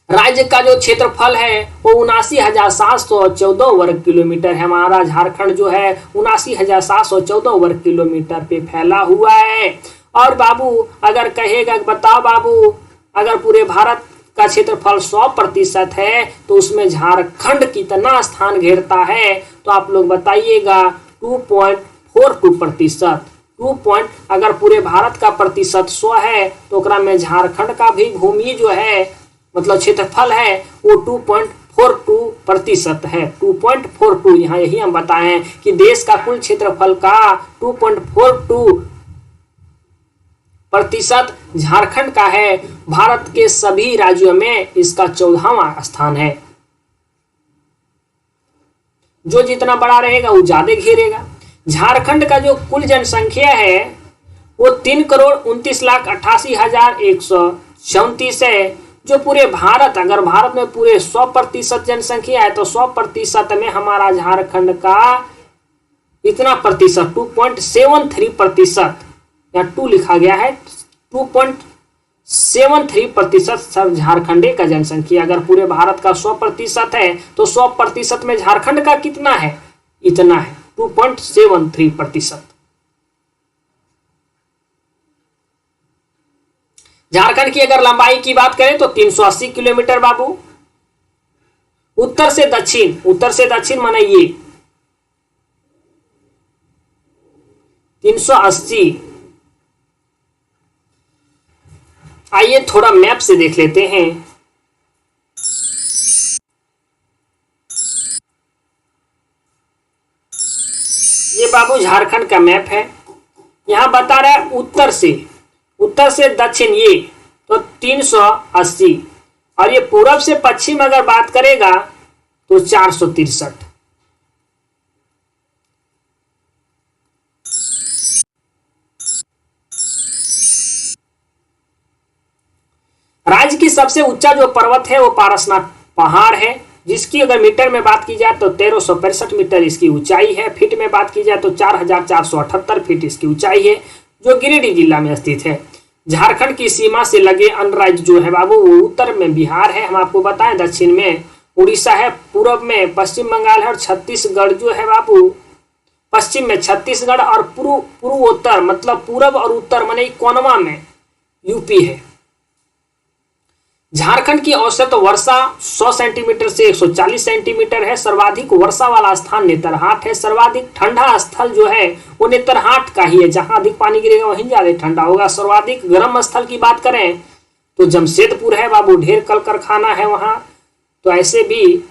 राज्य का जो क्षेत्रफल है वो 79,714 वर्ग किलोमीटर है। हमारा झारखंड जो है 79,714 वर्ग किलोमीटर पे फैला हुआ है। और बाबू अगर कहेगा बताओ बाबू, अगर पूरे भारत का क्षेत्रफल 100% है तो उसमें झारखंड कितना स्थान घेरता है, तो आप लोग बताइएगा 2.42%। अगर पूरे भारत का प्रतिशत 100 है तो ओकरा में झारखंड का भी भूमि जो है मतलब क्षेत्रफल है वो 2.42% है। 2.42 यहाँ यही हम बताएं कि देश का कुल क्षेत्रफल का 2.42% झारखंड का है। भारत के सभी राज्यों में इसका 14वां स्थान है। जो जितना बड़ा रहेगा वो ज्यादा घेरेगा। झारखंड का जो कुल जनसंख्या है वो 3,29,88,134 है। जो पूरे भारत, अगर भारत में पूरे 100% जनसंख्या है तो 100% में हमारा झारखंड का इतना प्रतिशत 2.73%, या 2 लिखा गया है, 2.73% सब झारखंड का जनसंख्या। अगर पूरे भारत का 100% है तो 100% में झारखंड का कितना है, इतना है 2.73%। झारखंड की अगर लंबाई की बात करें तो 380 किलोमीटर बाबू। उत्तर से दक्षिण माने ये 380। आइए थोड़ा मैप से देख लेते हैं। ये बाबू झारखंड का मैप है। यहां बता रहा है उत्तर से दक्षिण ये तो 380, और ये पूरब से पश्चिम अगर बात करेगा तो 463। राज्य की सबसे ऊंचा जो पर्वत है वो पारसनाथ पहाड़ है, जिसकी अगर मीटर में बात की जाए तो 1365 मीटर इसकी ऊंचाई है। फीट में बात की जाए तो 4478 फीट इसकी ऊंचाई है, जो गिरिडीह जिला में स्थित है। झारखंड की सीमा से लगे अन्य राज्य जो है बाबू वो उत्तर में बिहार है, हम आपको बताएं, दक्षिण में उड़ीसा है, पूर्व में पश्चिम बंगाल है, और छत्तीसगढ़ जो है बाबू पश्चिम में छत्तीसगढ़, और पूर्वोत्तर मतलब पूरब और उत्तर माने कोनवा में यूपी है। झारखंड की औसत वर्षा 100 सेंटीमीटर से 140 सेंटीमीटर है। सर्वाधिक वर्षा वाला स्थान नेतरहाट है। सर्वाधिक ठंडा स्थल जो है वो नेतरहाट का ही है, जहां अधिक पानी गिरेगा वहीं ज्यादा ठंडा होगा। सर्वाधिक गर्म स्थल की बात करें तो जमशेदपुर है बाबू, ढेर कल कारखाना है वहां, तो ऐसे भी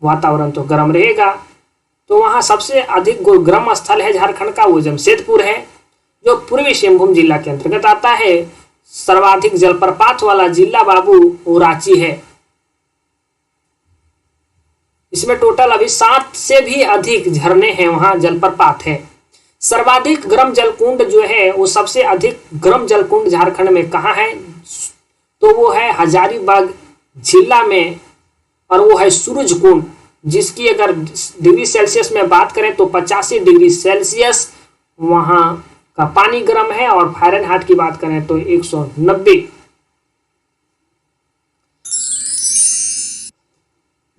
वातावरण तो गर्म रहेगा। तो वहां सबसे अधिक गर्म स्थल है झारखंड का वो जमशेदपुर है, जो पूर्वी सिंहभूम जिला के अंतर्गत आता है। सर्वाधिक जलप्रपात वाला जिला बाबू वो रांची है। इसमें टोटल अभी 7 से भी अधिक झरने हैं, वहां जलप्रपात है। सर्वाधिक गर्म जलकुंड जो है वो सबसे अधिक गर्म जलकुंड झारखंड में कहाँ है? तो वो है हजारीबाग जिला में, और वो है सूरज कुंड, जिसकी अगर डिग्री सेल्सियस में बात करें तो 85 डिग्री सेल्सियस वहाँ का पानी गर्म है, और फ़ारेनहाइट की बात करें तो 190।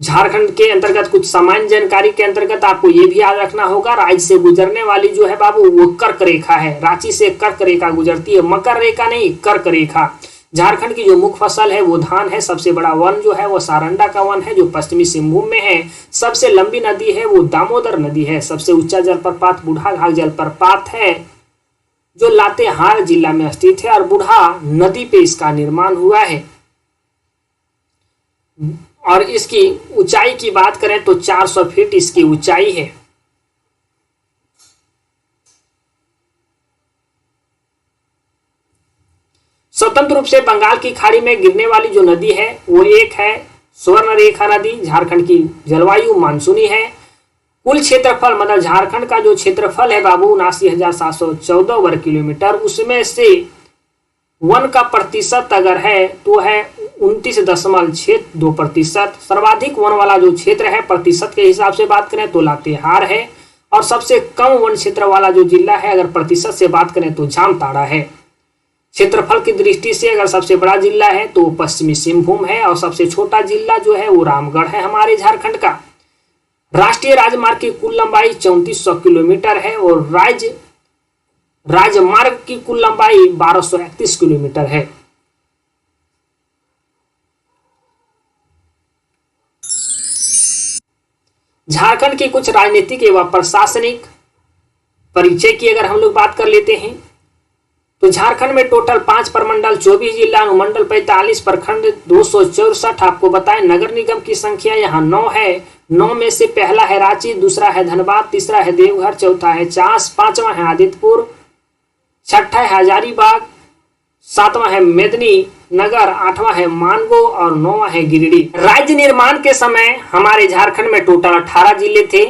झारखंड के अंतर्गत कुछ सामान्य जानकारी के अंतर्गत आपको ये भी याद रखना होगा, राज्य से गुजरने वाली जो है बाबू वो कर्क रेखा है। रांची से कर्क रेखा गुजरती है, मकर रेखा नहीं, कर्क रेखा। झारखंड की जो मुख्य फसल है वो धान है। सबसे बड़ा वन जो है वो सारंडा का वन है जो पश्चिमी सिंहभूम में है। सबसे लंबी नदी है वो दामोदर नदी है। सबसे ऊंचा जलप्रपात बूढ़ा घाघ जलप्रपात है जो लातेहार जिला में स्थित है, और बूढ़ा नदी पे इसका निर्माण हुआ है। और इसकी ऊंचाई की बात करें तो 400 फीट इसकी ऊंचाई है। स्वतंत्र रूप से बंगाल की खाड़ी में गिरने वाली जो नदी है वो एक है स्वर्णरेखा नदी। झारखंड की जलवायु मानसूनी है। कुल क्षेत्रफल मतलब झारखंड का जो क्षेत्रफल है बाबू 79,714 वर्ग किलोमीटर, उसमें से वन का प्रतिशत अगर है तो है 29.62%। सर्वाधिक वन वाला जो क्षेत्र है प्रतिशत के हिसाब से बात करें तो लातेहार है, और सबसे कम वन क्षेत्र वाला जो जिला है अगर प्रतिशत से बात करें तो जामताड़ा है। क्षेत्रफल की दृष्टि से अगर सबसे बड़ा जिला है तो पश्चिमी सिंहभूम है, और सबसे छोटा जिला जो है वो रामगढ़ है हमारे झारखंड का। राष्ट्रीय राजमार्ग की कुल लंबाई 3400 किलोमीटर है, और राजमार्ग की कुल लंबाई 1231 किलोमीटर है। झारखंड की कुछ राजनीतिक एवं प्रशासनिक परिचय की अगर हम लोग बात कर लेते हैं तो झारखंड में टोटल 5 प्रमंडल, 24 जिला, अनुमंडल 45, प्रखंड 264। आपको बताएं नगर निगम की संख्या यहाँ 9 है। 9 में से पहला है रांची, दूसरा है धनबाद, तीसरा है देवघर, चौथा है चास, पांचवा है आदित्यपुर, छठा है हजारीबाग, सातवां है मेदिनी नगर, आठवां है मानगो और 9वां है गिरिडीह। राज्य निर्माण के समय हमारे झारखंड में टोटल 18 जिले थे।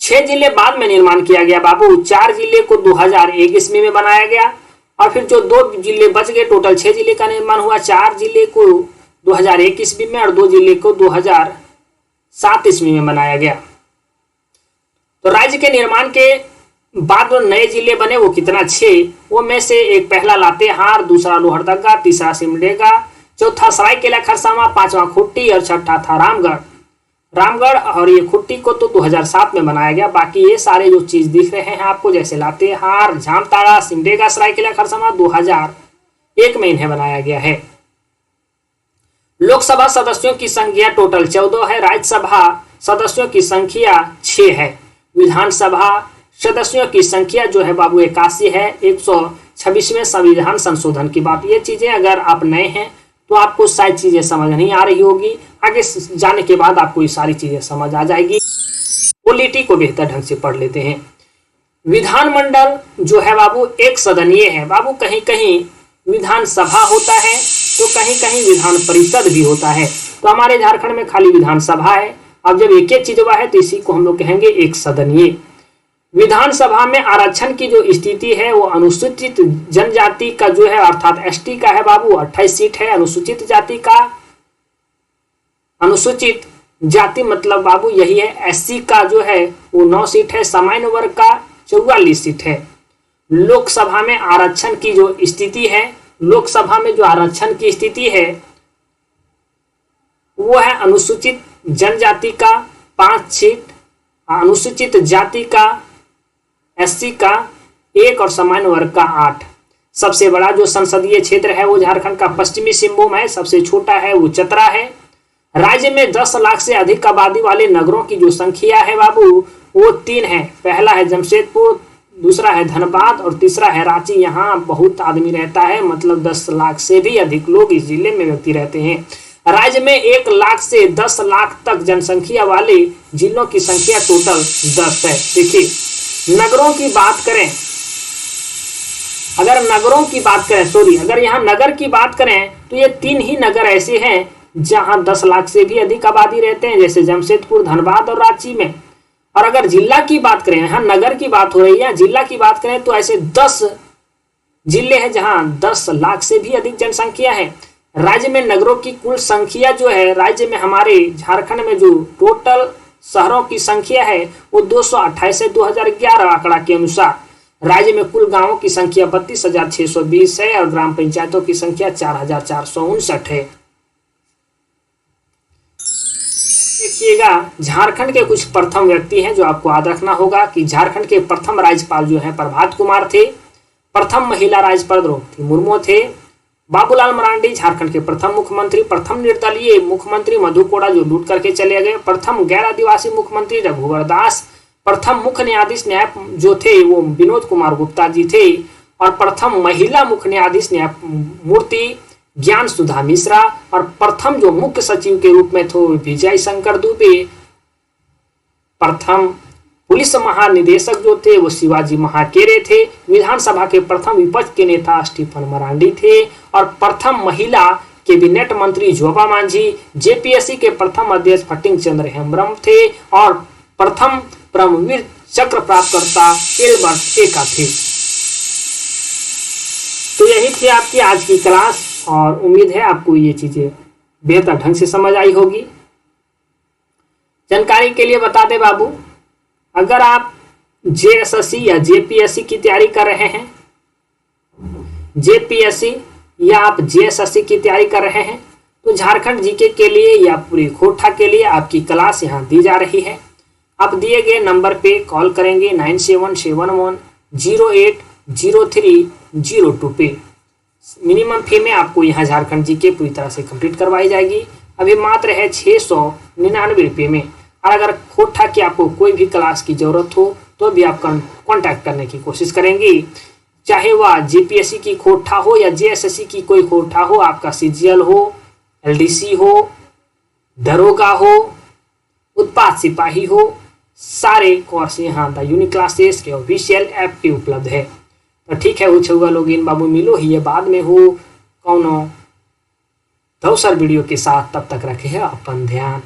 6 जिले बाद में निर्माण किया गया बाबू। 4 जिले को 2001 ईस्वी में बनाया गया, और फिर जो 2 जिले बच गए, टोटल 6 जिले का निर्माण हुआ। 4 जिले को 2001 ईस्वी में और 2 जिले को 2007 ईस्वी में बनाया गया। तो राज्य के निर्माण के बाद जो नए जिले बने वो कितना 6, वो में से एक पहला लातेहार, दूसरा लोहरदगा, तीसरा सिमडेगा, चौथा सरायकेला खरसावां, पांचवा खुट्टी और छठा था रामगढ़। और ये खुट्टी को तो 2007 में बनाया गया। बाकी ये सारे जो चीज दिख रहे हैं आपको, जैसे लातेहार, जामताड़ा, सिमडेगा, सरायकेला खरसावां 2001 में इन्हें बनाया गया है। लोकसभा सदस्यों की संख्या टोटल 14 है। राज्यसभा सदस्यों की संख्या 6 है। विधानसभा सदस्यों की संख्या जो है बाबू 81 है। 126वें संविधान संशोधन की बात, ये चीजें अगर आप नए हैं तो आपको शायद चीजें समझ नहीं आ रही होगी, आगे जाने के बाद आपको ये सारी चीजें समझ आ जाएगी। पॉलिटी को बेहतर ढंग से पढ़ लेते हैं। विधानमंडल जो है बाबू एक सदनीय है बाबू। कहीं कहीं विधानसभा होता है तो कहीं कहीं विधान परिषद भी होता है। तो हमारे झारखंड में खाली विधानसभा है। अब जब एक एक चीज हुआ है तो इसी को हम लोग कहेंगे एक सदनीय। विधानसभा में आरक्षण की जो स्थिति है वो अनुसूचित जनजाति का जो है अर्थात एसटी का है बाबू 28 सीट है। अनुसूचित जाति मतलब बाबू यही है। एससी का जो है वो 9 सीट है। सामान्य वर्ग का 44 सीट है। लोकसभा में आरक्षण की जो स्थिति है, लोकसभा में जो आरक्षण की स्थिति है वो है अनुसूचित जनजाति का 5 सीट, अनुसूचित जाति का एससी का 1 और सामान्य वर्ग का 8। सबसे बड़ा जो संसदीय क्षेत्र है वो झारखंड का पश्चिमी सिंहभूम है। सबसे छोटा है वो चतरा है। राज्य में 10 लाख से अधिक आबादी वाले नगरों की जो संख्या है बाबू वो 3 है। पहला है जमशेदपुर, दूसरा है धनबाद और तीसरा है रांची। यहाँ बहुत आदमी रहता है, मतलब 10 लाख से भी अधिक लोग इस जिले में व्यक्ति रहते हैं। राज्य में 1 लाख से 10 लाख तक जनसंख्या वाले जिलों की संख्या टोटल 10 है। देखिए नगरों की बात करें, अगर यहाँ नगर की बात करें तो ये 3 ही नगर ऐसे हैं जहां 10 लाख से भी अधिक आबादी रहते हैं, जैसे जमशेदपुर, धनबाद और रांची में। और अगर जिला की बात करें, यहाँ नगर की बात हो रही है, जिला की बात करें तो ऐसे 10 जिले हैं जहां 10 लाख से भी अधिक जनसंख्या है। राज्य में नगरों की कुल संख्या जो है, राज्य में हमारे झारखंड में जो टोटल शहरों की संख्या है वो 228 है 2011 आंकड़ा के अनुसार। राज्य में कुल गांवों की संख्या 32,620 है और ग्राम पंचायतों की संख्या 4,459 है। देखिएगा, झारखंड के कुछ प्रथम व्यक्ति हैं जो आपको याद रखना होगा कि झारखंड के प्रथम राज्यपाल जो है प्रभात कुमार थे। प्रथम महिला राज्यपाल द्रौपदी मुर्मू थे। बाबूलाल मरांडी झारखंड के प्रथम मुख्यमंत्री। प्रथम निर्दलीय मुख्यमंत्री मधु कोड़ा जो लूट करके चले गए। प्रथम गैर आदिवासी मुख्यमंत्री रघुवर दास। प्रथम मुख्य न्यायाधीश न्याय जो थे वो विनोद कुमार गुप्ता जी थे। और प्रथम महिला मुख्य न्यायाधीश न्यायमूर्ति ज्ञान सुधा मिश्रा। और प्रथम जो मुख्य सचिव के रूप में थे विजय शंकर दुबे। प्रथम पुलिस महानिदेशक जो थे वो शिवाजी महाकेरे थे। विधानसभा के प्रथम विपक्ष के नेता स्टीफन मरांडी थे। और प्रथम महिला कैबिनेट मंत्री जोबा मांझी। जेपीएससी के प्रथम अध्यक्ष फटिंग चंद्र हेम्ब्रम थे। और प्रथम परमवीर चक्र प्राप्तकर्ता एल्बर्ट एका थे। तो यही थी आपकी आज की क्लास और उम्मीद है आपको ये चीजें बेहतर ढंग से समझ आई होगी। जानकारी के लिए बता दें बाबू, अगर आप जेएसएससी या जेपीएससी की तैयारी कर रहे हैं, जेपीएससी या आप जेएसएससी की तैयारी कर रहे हैं, तो झारखंड जीके के लिए या पूरी खोटा के लिए आपकी क्लास यहाँ दी जा रही है। आप दिए गए नंबर पे कॉल करेंगे 9771080302 पे। मिनिमम फी में आपको यहाँ झारखंड जीके पूरी तरह से कंप्लीट करवाई जाएगी। अभी मात्र है 699 रुपये में। और अगर खोटा की आपको कोई भी क्लास की जरूरत हो तो भी आप कांटेक्ट करने की कोशिश करेंगे, चाहे वह जेपीएससी की खोटा हो या जेएसएससी की कोई खोटा हो, आपका सीजीएल हो, एलडीसी हो, दरोगा हो, उत्पाद सिपाही हो, सारे कोर्स यहाँ द यूनिक क्लासेस के ऑफिशियल ऐप पे उपलब्ध है। तो ठीक है, उछुआ लोग इन बाबू मिलो ही ये बाद में हो कौनो दूसर वीडियो के साथ। तब तक रखे है अपन ध्यान।